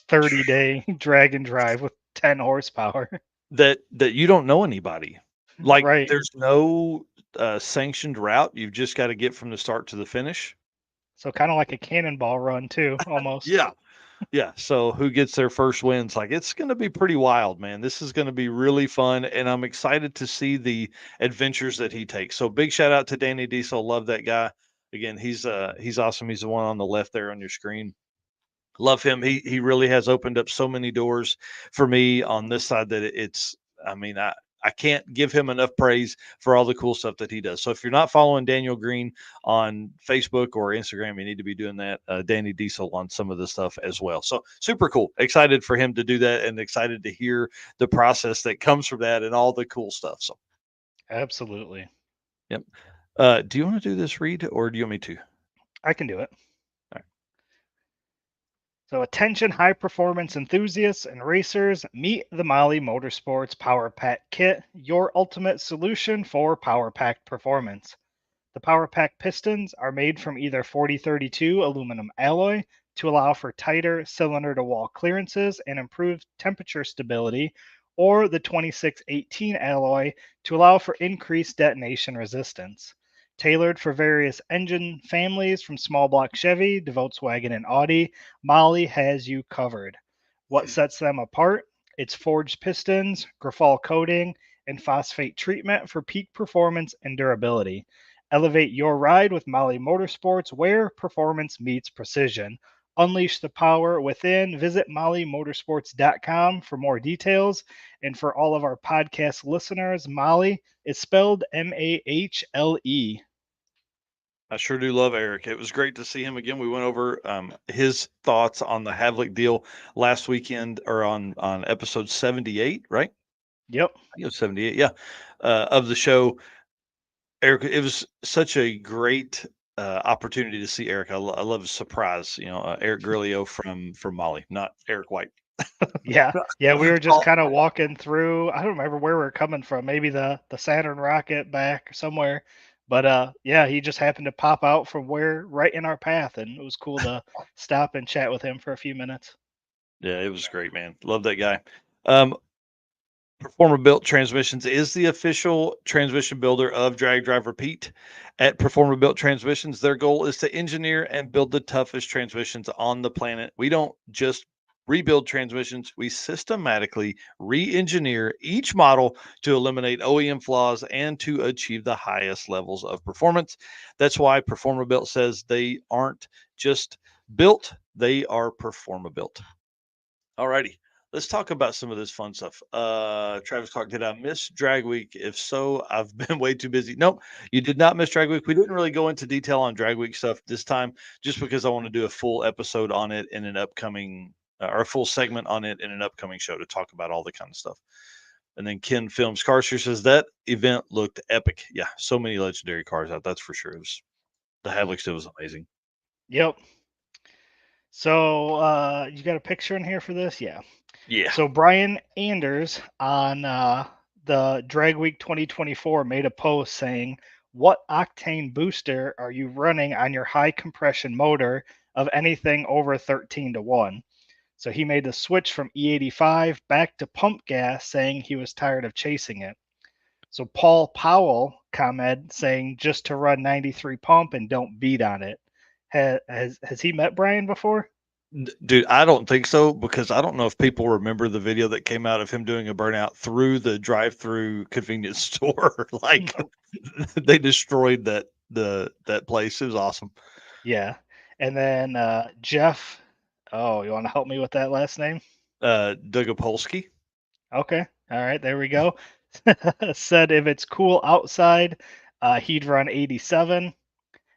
30-day drag and drive with 10 horsepower? that you don't know anybody. Like Right. there's no sanctioned route. You've just got to get from the start to the finish. So kind of like a cannonball run too, almost. Yeah. Yeah, so who gets their first wins? Like it's going to be pretty wild, man. This is going to be really fun, and I'm excited to see the adventures that he takes. So big shout out to Danny Diesel. Love that guy. Again, he's awesome. He's the one on the left there on your screen. Love him. He really has opened up so many doors for me on this side that it's. I mean, I can't give him enough praise for all the cool stuff that he does. So if you're not following Daniel Green on Facebook or Instagram, you need to be doing that. Danny Diesel on some of the stuff as well. So super cool. Excited for him to do that, and excited to hear the process that comes from that and all the cool stuff. So Absolutely. yep. Do you want to do this read or do you want me to? I can do it. All So, attention high performance enthusiasts and racers, meet the Mali Motorsports Power Pack Kit, your ultimate solution for power pack performance. The Power Pack pistons are made from either 4032 aluminum alloy to allow for tighter cylinder to wall clearances and improved temperature stability, or the 2618 alloy to allow for increased detonation resistance. Tailored for various engine families from small block Chevy to Volkswagen and Audi, Mali has you covered. What sets them apart? It's forged pistons, Grafal coating, and phosphate treatment for peak performance and durability. Elevate your ride with Mali Motorsports, where performance meets precision. Unleash the power within. Visit mollymotorsports.com for more details. And for all of our podcast listeners, Molly is spelled Mahle. I sure do love Eric. It was great to see him again. We went over his thoughts on the Havlik deal last weekend, or on episode 78, right? Yep. I think it was 78, yeah, of the show. Eric, it was such a great opportunity to see Eric. I love his surprise. You know, Eric Grillo from Molly, not Eric White. Yeah. Yeah. We were just Oh, kind of walking through. I don't remember where we were coming from. Maybe the Saturn rocket back somewhere. But yeah, he just happened to pop out from where right in our path, and it was cool to stop and chat with him for a few minutes. Yeah, it was great, man. Love that guy. Um, Performer Built Transmissions is the official transmission builder of Drag Drive Repeat. At Performer Built Transmissions, their goal is to engineer and build the toughest transmissions on the planet. We don't just rebuild transmissions, we systematically re engineer each model to eliminate OEM flaws and to achieve the highest levels of performance. That's why Performer Built says they aren't just built, they are Performer Built. Alrighty. Let's talk about some of this fun stuff. Travis Clark, did I miss Drag Week? If so, I've been way too busy. Nope, you did not miss Drag Week. We didn't really go into detail on Drag Week stuff this time, just because I want to do a full episode on it in an upcoming, or a full segment on it in an upcoming show to talk about all the kind of stuff. And then Ken Films Carster says that event looked epic. Yeah, so many legendary cars out. That's for sure. The Havlicks, it was amazing. Yep. So you got a picture in here for this? Yeah. Yeah. So Brian Anders on the Drag Week 2024 made a post saying, "What octane booster are you running on your high compression motor of anything over 13 to 1?" So he made the switch from E85 back to pump gas, saying he was tired of chasing it. So Paul Powell commented saying just to run 93 pump and don't beat on it. Has he met Brian before? Dude, I don't think so because I don't know if people remember the video that came out of him doing a burnout through the drive-through convenience store. Like they destroyed that place. It was awesome. Yeah. And then Jeff, oh, you want to help me with that last name? Dugapolsky. Okay. All right, there we go. Said if it's cool outside, he'd run 87.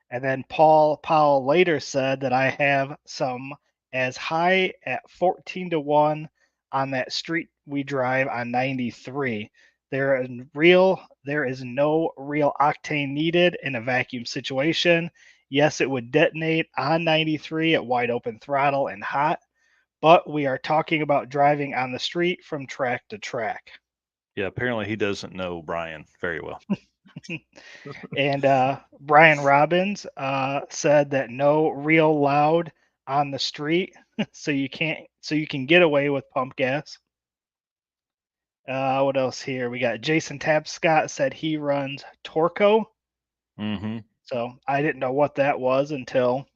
And then Paul Powell later said that I have some as high at 14 to 1 on that street we drive on 93. There is no real octane needed in a vacuum situation. Yes, it would detonate on 93 at wide open throttle and hot, but we are talking about driving on the street from track to track. Yeah, apparently he doesn't know Brian very well. And Brian Robbins said that no real loud on the street, so you can get away with pump gas. What else here? We got Jason Tapscott said he runs Torco. Mm-hmm. So I didn't know what that was until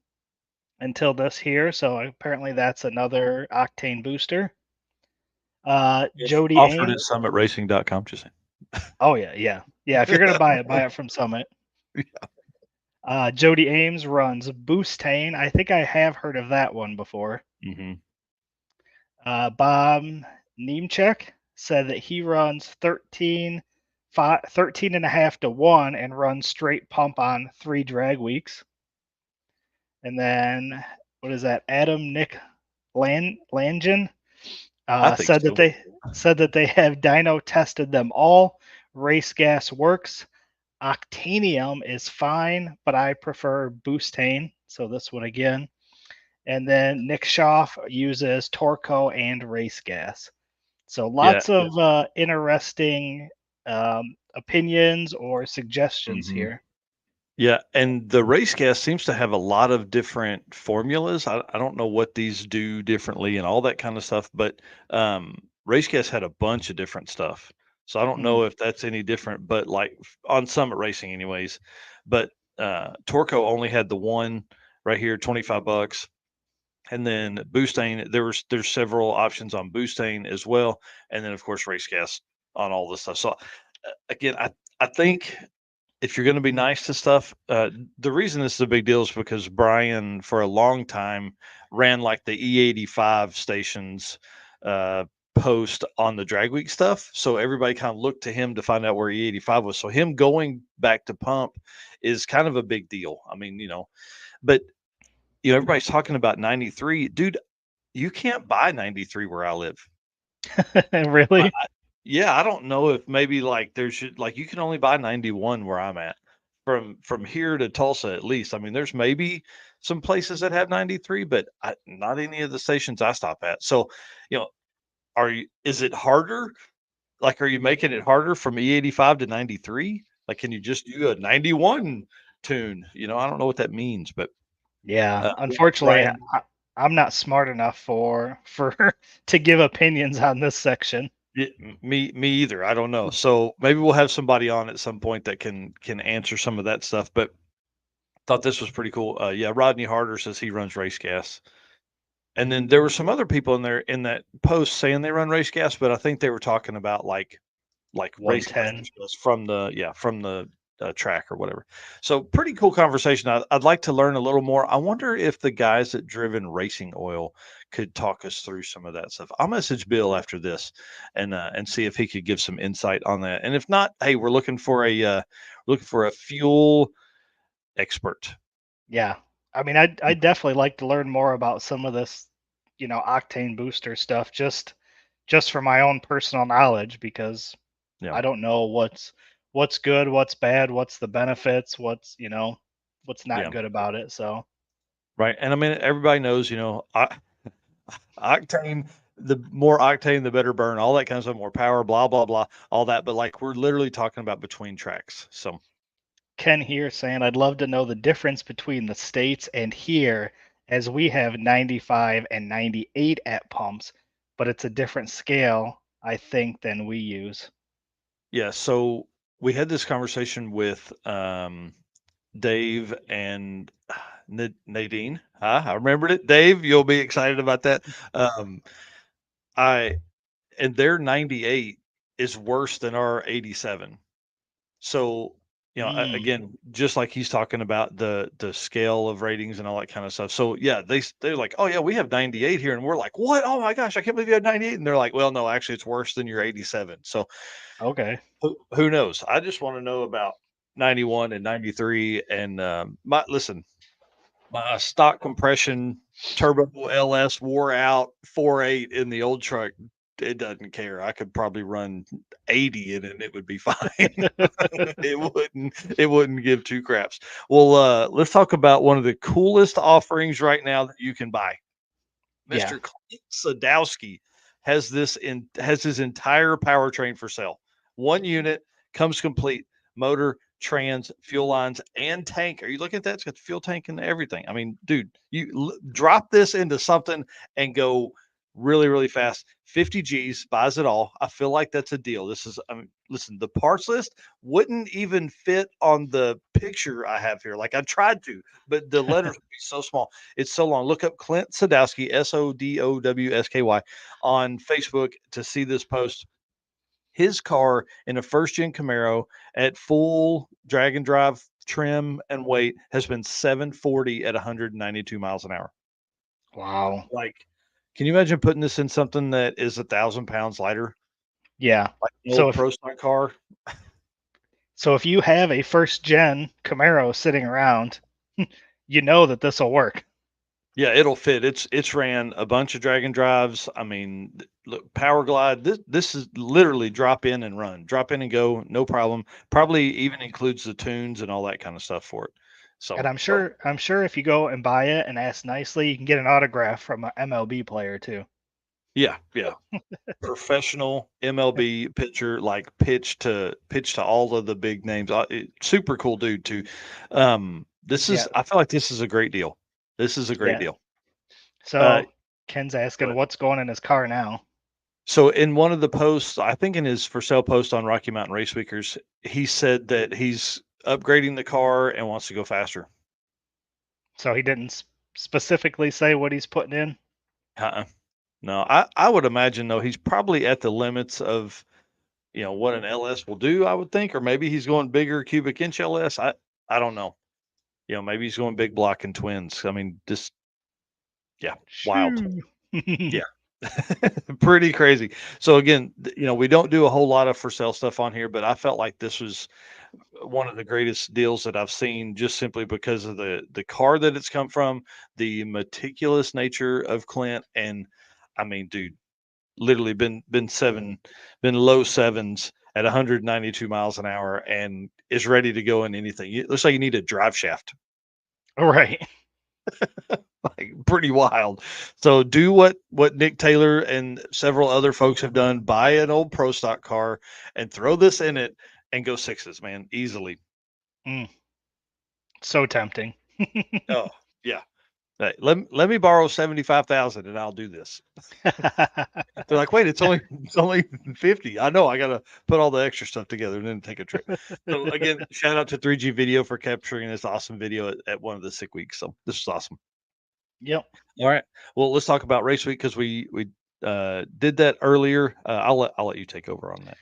this here. So apparently that's another octane booster. Yes. Jody Offered at Ames. summitracing.com. Just Oh yeah. If you're gonna buy it from Summit. saying. Jody Ames runs Boostane. I think I have heard of that one before. Mm-hmm. Bob Niemczek said that he runs 13 and a half to 1 and runs straight pump on 3 drag weeks. And then, what is that? Adam Nick Langen I think said that so. they have dyno tested them all. Race gas works. Octanium is fine, but I prefer Boostane. So this one again. And then Nick Schaff uses Torco and race gas. So Yeah. lots of interesting opinions or suggestions Mm-hmm. here. Yeah, and the race gas seems to have a lot of different formulas. I don't know what these do differently and all that kind of stuff, but race gas had a bunch of different stuff. So I don't Hmm. know if that's any different, but like on Summit Racing, anyways. But Torco only had the one right here, $25. And then Boostane, there's several options on Boostane as well, and then of course race gas on all this stuff. So again, I think if you're going to be nice to stuff, the reason this is a big deal is because Brian, for a long time, ran like the E85 stations uh, post on the drag week stuff. So everybody kind of looked to him to find out where E85 was. So him going back to pump is kind of a big deal. I mean, but everybody's talking about 93. Dude, you can't buy 93 where I live. Really? Yeah, I don't know if maybe like there should like you can only buy 91 where I'm at. From here to Tulsa at least. I mean, there's maybe some places that have 93, but not any of the stations I stop at. So, you know, is it harder? Like, are you making it harder from E85 to 93? Like, can you just do a 91 tune? I don't know what that means, but Yeah, yeah, unfortunately, Ryan, I'm not smart enough for to give opinions on this section. me either. I don't know. So maybe we'll have somebody on at some point that can answer some of that stuff. But thought this was pretty cool. Yeah, Rodney Harder says he runs race gas. And then there were some other people in there in that post saying they run race gas, but I think they were talking about like race gas 110. from the track or whatever. So pretty cool conversation. I'd like to learn a little more. I wonder if the guys at Driven Racing Oil could talk us through some of that stuff. I'll message Bill after this and see if he could give some insight on that. And if not, hey, we're looking for a fuel expert. Yeah. I mean, I'd definitely like to learn more about some of this, octane booster stuff just for my own personal knowledge because Yeah. I don't know what's good, what's bad, what's the benefits, what's not Yeah. good about it. So, Right. And I mean, everybody knows, octane, the more octane, the better burn, all that kind of stuff, more power, blah, blah, blah, all that. But like, we're literally talking about between tracks. So, Ken here saying I'd love to know the difference between the states and here as we have 95 and 98 at pumps, but it's a different scale, I think, than we use. yeah. So we had this conversation with Dave and Nadine. I remembered it. Dave, you'll be excited about that. Um, I, and their 98 is worse than our 87. So, Mm, again, just like he's talking about the scale of ratings and all that kind of stuff. So yeah, they're like, oh yeah, we have 98 here, and we're like, what? Oh my gosh, I can't believe you had 98. And they're like, well, no, actually, it's worse than your 87. So okay. who knows? I just want to know about 91 and 93. And my listen, my stock compression turbo LS wore out 4.8 in the old truck. It doesn't care. I could probably run 80 in it and it would be fine. It wouldn't give two craps. Well, let's talk about one of the coolest offerings right now that you can buy. Yeah. Mr. Clint Sadowski has his entire powertrain for sale. One unit comes complete, motor, trans, fuel lines, and tank. Are you looking at that? It's got the fuel tank and everything. I mean, dude, drop this into something and go really, really fast. 50 G's buys it all. I feel like that's a deal. I mean, listen, the parts list wouldn't even fit on the picture I have here. Like I tried to, but the letters would be so small. It's so long. Look up Clint Sadowski, Sodowsky, on Facebook to see this post. His car in a first gen Camaro at full drag and drive trim and weight has been 740 at 192 miles an hour. Wow. Like, can you imagine putting this in something that is 1,000 pounds lighter, Yeah. like an So old if pro stock car? so if you have a first gen Camaro sitting around, you know that this will work. Yeah, it'll fit. It's ran a bunch of drag and drives. I mean, look, Power Glide. This is literally drop in and run, drop in and go, no problem. Probably even includes the tunes and all that kind of stuff for it. So, And I'm sure if you go and buy it and ask nicely, you can get an autograph from an MLB player too. yeah, yeah, professional MLB pitcher, like pitch to all of the big names. Super cool dude too. Yeah. I feel like this is a great deal. This is a great Yeah. deal. Uh, So Ken's asking what's going in his car now. So in one of the posts, I think in his for sale post on Rocky Mountain Race Weekers, he said that he's upgrading the car and wants to go faster. So he didn't specifically say what he's putting in. Uh-uh. No, I would imagine though he's probably at the limits of what an LS will do. I would think, or maybe he's going bigger cubic inch LS. I don't know. Maybe he's going big block and twins. I mean, just yeah, wild. Shoo. Yeah. Pretty crazy. So again, we don't do a whole lot of for sale stuff on here, but I felt like this was one of the greatest deals that I've seen just simply because of the car that it's come from, the meticulous nature of Clint, and I mean, dude, literally been low sevens at 192 miles an hour and is ready to go in anything. It looks like you need a drive shaft. Right. Like pretty wild. So do what Nick Taylor and several other folks have done. Buy an old pro stock car and throw this in it and go sixes, man, easily. Mm, so tempting. Oh yeah. Hey, let me borrow 75,000 and I'll do this. They're like, wait, it's only 50. I know I gotta put all the extra stuff together and then take a trip. So again, shout out to 3G Video for capturing this awesome video at one of the sick weeks. So this is awesome. Yep. All right. Well, let's talk about race week because we did that earlier. I'll let you take over on that.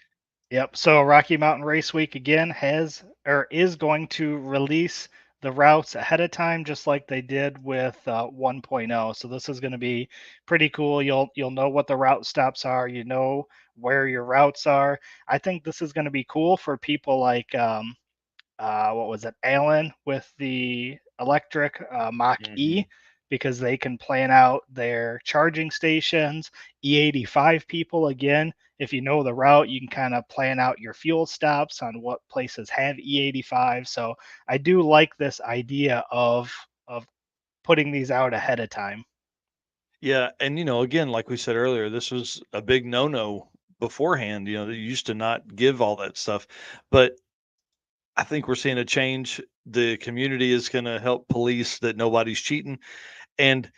Yep. So Rocky Mountain Race Week again has or is going to release the routes ahead of time, just like they did with 1.0. So this is going to be pretty cool. You'll know what the route stops are. You know where your routes are. I think this is going to be cool for people like what was it, Allen with the electric Mach E, Mhm. because they can plan out their charging stations. E85 people, again, if you know the route, you can kind of plan out your fuel stops on what places have E85. So I do like this idea of putting these out ahead of time. Yeah, and again, like we said earlier, this was a big no-no beforehand. They used to not give all that stuff, but I think we're seeing a change. The community is going to help police that nobody's cheating. And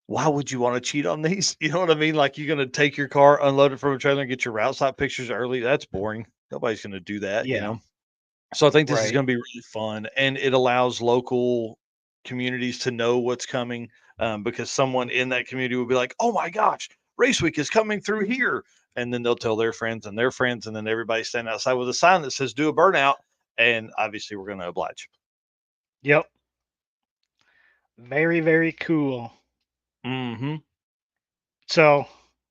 why would you want to cheat on these? You know what I mean? Like you're going to take your car, unload it from a trailer, and get your route stop pictures early. That's boring. Nobody's going to do Yeah, that. So I think this is right. going to be really fun, and it allows local communities to know what's coming because someone in that community will be like, "Oh my gosh, race week is coming through here," and then they'll tell their friends, and then everybody stand outside with a sign that says "Do a burnout," and obviously we're going to oblige. Yep. Very, very cool. Hmm. So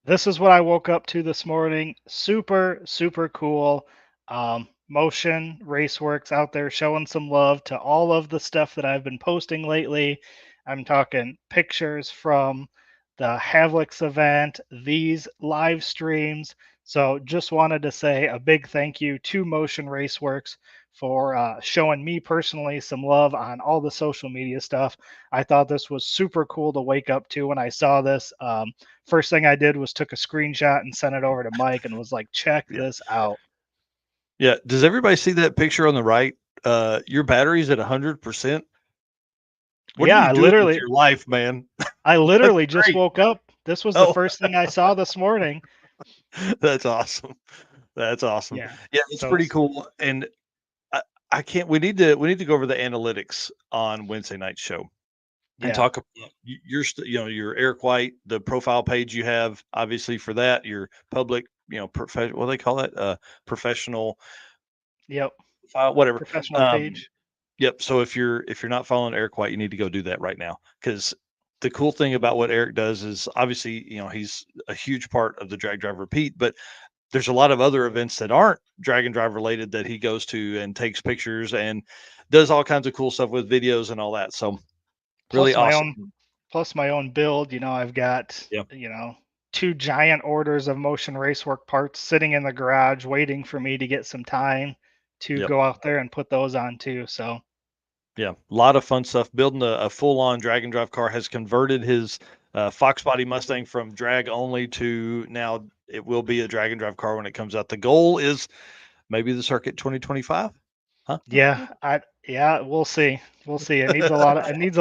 this is what I woke up to this morning. Super, super cool. Motion Raceworks out there showing some love to all of the stuff that I've been posting lately. I'm talking pictures from the Havlicks event, these live streams. So just wanted to say a big thank you to Motion Raceworks for showing me personally some love on all the social media stuff. I thought this was super cool to wake up to when I saw this. First thing I did was took a screenshot and sent it over to Mike and was like, check Yeah, this out. yeah. Does everybody see that picture on the right? Your battery's at 100%. What are Yeah, you doing with your life, man? I That's literally just great. woke up. This was the Oh, first thing I saw this morning. that's awesome. That's awesome. Yeah. Yeah, it's So pretty cool. And I, I can't. We need to go over the analytics on Wednesday night show and yeah. talk about your Eric White, the profile page you have, obviously for that your public, professional. What do they call it? Professional Yep. file, whatever. Professional Um, page. yep. So if you're not following Eric White, you need to go do that right now because the cool thing about what Eric does is obviously he's a huge part of the drag drive repeat, but there's a lot of other events that aren't drag and drive related that he goes to and takes pictures and does all kinds of cool stuff with videos and all that. So really Plus my awesome. own plus my own build. I've got, Yeah. two giant orders of Motion Racework parts sitting in the garage waiting for me to get some time to Yep. go out there and put those on too. So Yeah. A lot of fun stuff. Building a full on drag and drive car has converted his Fox body Mustang from drag only to now it will be a drag and drive car when it comes out. The goal is maybe the circuit 2025. Huh? yeah, we'll see. We'll see. It needs a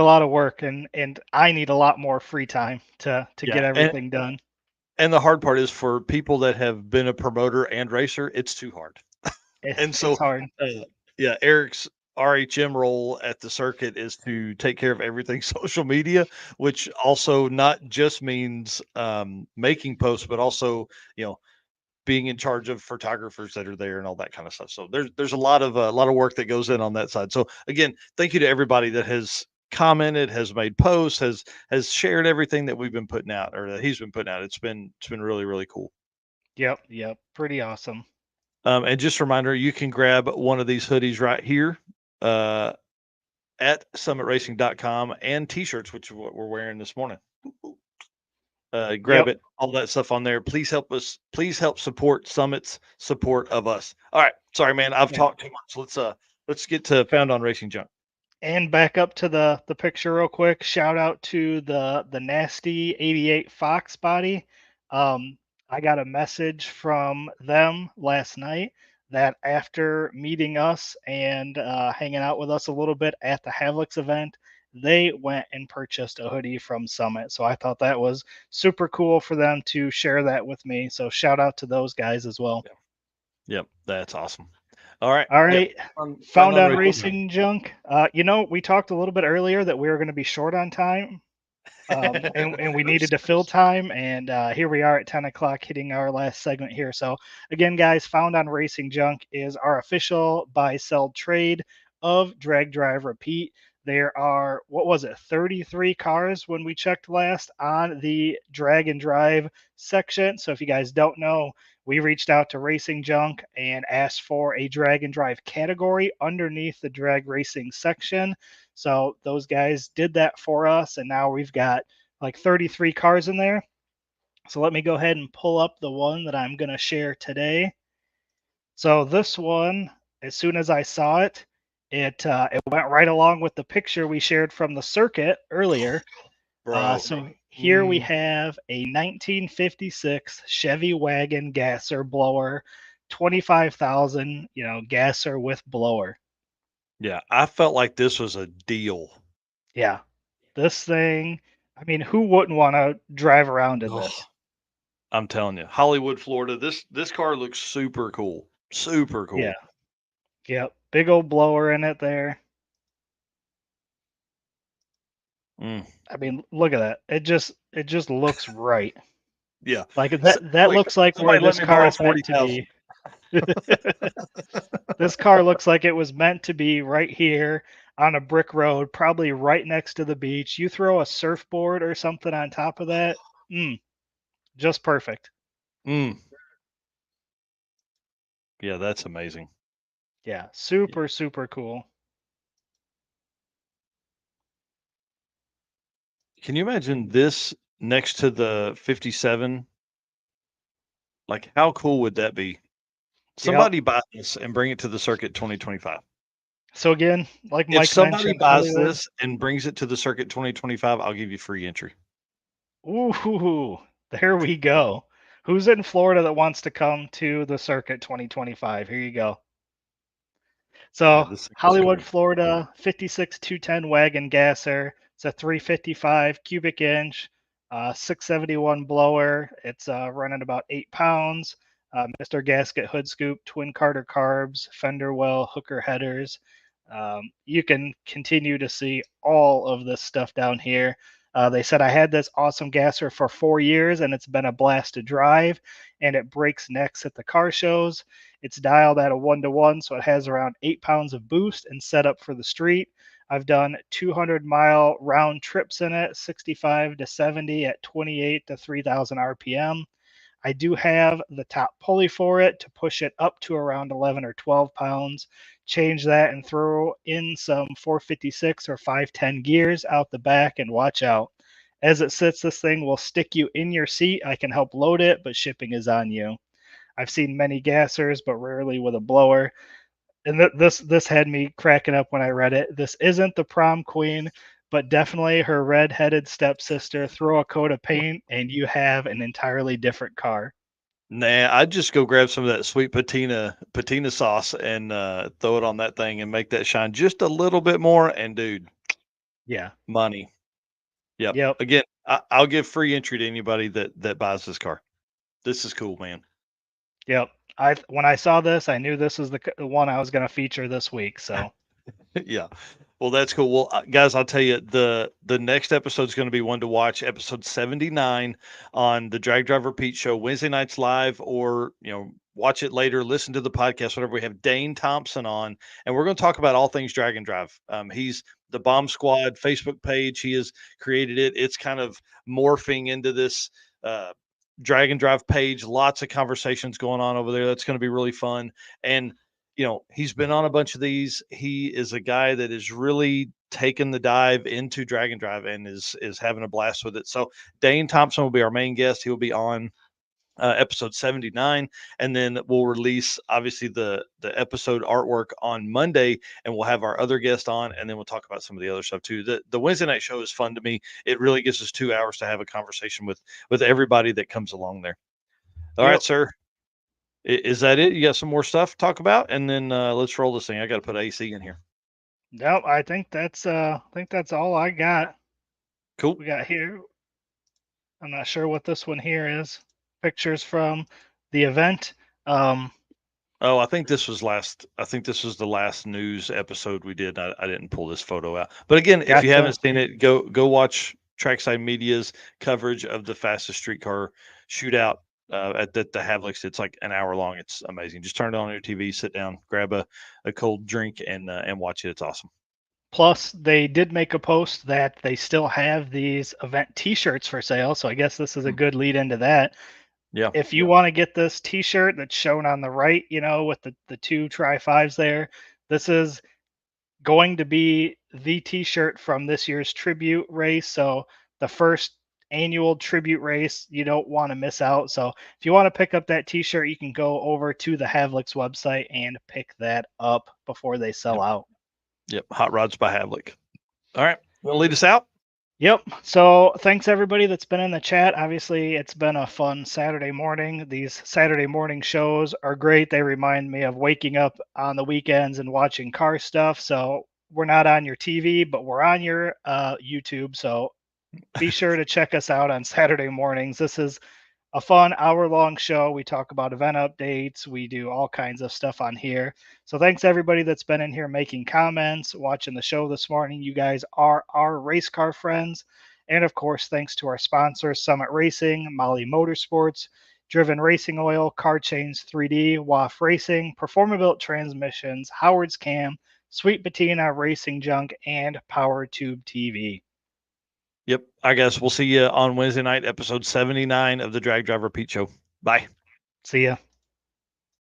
lot of work, and I need a lot more free time to Yeah. get everything done. And the hard part is for people that have been a promoter and racer, it's too hard. And It's so, hard. uh, yeah, Eric's RHM role at the circuit is to take care of everything social media, which also not just means making posts, but also you know being in charge of photographers that are there and all that kind of stuff. So there's a lot of work that goes in on that side. So again, thank you to everybody that has commented, has made posts, has shared everything that we've been putting out or that he's been putting out. It's been really really cool. Yep, yep. Pretty awesome. And just a reminder, you can grab one of these hoodies right here uh, at summitracing.com and t-shirts, which is what we're wearing this morning. Grab Yep. it, all that stuff on there. Please help us. Please help support Summit's support of us. All right. Sorry, man. I've Yeah. talked too much. Let's get to Found on Racing Junk. And back up to the picture real quick. Shout out to the nasty 88 Fox body. I got a message from them last night that after meeting us and hanging out with us a little bit at the Havlicks event, they went and purchased a hoodie from Summit. So I thought that was super cool for them to share that with me. So shout out to those guys as well. Yep. Yep. That's awesome. All right. All Yep. right. Found Found on on racing. Racing Junk. We talked a little bit earlier that we were going to be short on time, and we needed to fill time. And here we are at 10 o'clock hitting our last segment here. So, again, guys, Found on Racing Junk is our official buy, sell, trade of Drag Drive Repeat. There are, what was it, 33 cars when we checked last on the Drag and Drive section. So, if you guys don't know, we reached out to Racing Junk and asked for a drag and drive category underneath the drag racing section. So those guys did that for us, and now we've got like 33 cars in there. So let me go ahead and pull up the one that I'm going to share today. So this one, as soon as I saw it, it went right along with the picture we shared from the circuit earlier. Bro. So here we Mm, have a 1956 Chevy wagon gasser blower, 25,000, gasser with blower. yeah. I felt like this was a deal. Yeah, this thing. I mean, who wouldn't want to drive around in Ugh, this? I'm telling you, Hollywood, Florida. This car looks super cool. Super Yeah, cool. yep. Big old blower in it there. Mm, I mean, look at that. It just looks right. yeah. Like that Like looks like where somebody let this me car borrow is meant to 40,000. be. This car looks like it was meant to be right here on a brick road, probably right next to the beach. You throw a surfboard or something on top of that, just perfect. Mm, yeah, that's amazing. Yeah, super, super cool. Can you imagine this next to the 57? Like, how cool would that be? Yep. Somebody buy this and bring it to the circuit 2025. So again, like If Mike somebody mentioned buys earlier, this and brings it to the circuit 2025, I'll give you free entry. ooh, there we go. Who's in Florida that wants to come to the circuit 2025? Here you go. Yeah, So this thing is Hollywood, cool. Florida, 56 210 wagon gasser. It's a 355 cubic inch, 671 blower. It's running about 8 pounds. Mr. Gasket hood scoop, twin Carter carbs, fender well, hooker headers. You can continue to see all of this stuff down here. They said I had this awesome gasser for 4 years and it's been a blast to drive and it breaks necks at the car shows. It's dialed at a 1-to-1, so it has around 8 pounds of boost and set up for the street. I've done 200-mile round trips in it, 65 to 70 at 28 to 3,000 RPM. I do have the top pulley for it to push it up to around 11 or 12 pounds. Change that and throw in some 456 or 510 gears out the back and watch out. As it sits, this thing will stick you in your seat. I can help load it, but shipping is on you. I've seen many gassers, but rarely with a blower. And this had me cracking up when I read it. This isn't the prom queen, but definitely her red-headed stepsister. Throw a coat of paint, and you have an entirely different car. Nah, I'd just go grab some of that sweet patina sauce and throw it on that thing and make that shine just a little bit more. And dude, Yeah. money. Yep. Yep. Again, I'll give free entry to anybody that buys this car. This is cool, man. Yep. I when I saw this, I knew this was the one I was going to feature this week. So Yeah. Well, that's cool. Well, guys, I'll tell you the next episode is going to be one to watch, episode 79 on the Drag Driver Pete Show, Wednesday nights live, or watch it later, listen to the podcast, whatever. We have Dane Thompson on, and we're going to talk about all things Drag and Drive. He's the Bomb Squad Facebook page. He has created it. It's kind of morphing into this Drag and Drive page. Lots of conversations going on over there. That's going to be really fun. And he's been on a bunch of these. He is a guy that is really taken the dive into Drag and Drive and is having a blast with it. So Dane Thompson will be our main guest. He'll be on episode 79, and then we'll release obviously the episode artwork on Monday, and we'll have our other guest on, and then we'll talk about some of the other stuff too. The Wednesday night show is fun to me. It really gives us 2 hours to have a conversation with everybody that comes along there. All right, yep. sir. Is that it? You got some more stuff to talk about, and then let's roll this thing. I got to put AC in here. Nope, I think that's all I got. Cool. We got here. I'm not sure what this one here is. Pictures from the event. Um, Oh, I think this was last. I think this was the last news episode we did. I didn't pull this photo out, but again, if you Gotcha. haven't seen it, go watch Trackside Media's coverage of the fastest streetcar shootout at the Havlicks. It's like an hour long. It's amazing. Just turn it on your TV, sit down, grab a cold drink, and watch it. It's awesome. Plus, they did make a post that they still have these event T-shirts for sale. So I guess this is a Mm. good lead into that. Yeah. If you want to get this T-shirt that's shown on the right, with the two Tri Fives there, this is going to be the T-shirt from this year's tribute race. So the first annual tribute race, you don't want to miss out. So if you want to pick up that T-shirt, you can go over to the Havlicks website and pick that up before they sell Yep. out. Yep. Hot Rods by Havlick. All right. Want to lead us out? Yep. So thanks everybody that's been in the chat. Obviously, it's been a fun Saturday morning. These Saturday morning shows are great. They remind me of waking up on the weekends and watching car stuff. So we're not on your TV, but we're on your YouTube. So be sure to check us out on Saturday mornings. This is a fun hour-long show. We talk about event updates. We do all kinds of stuff on here. So thanks everybody that's been in here making comments, watching the show this morning. You guys are our race car friends. And of course, thanks to our sponsors, Summit Racing, Molly Motorsports, Driven Racing Oil, Car Chains 3D, WAF Racing, Performabuilt Transmissions, Howard's Cam, Sweet Patina Racing Junk, and Power Tube TV. Yep. I guess we'll see you on Wednesday night, episode 79 of the Drag Driver Pete Show. Bye. See ya.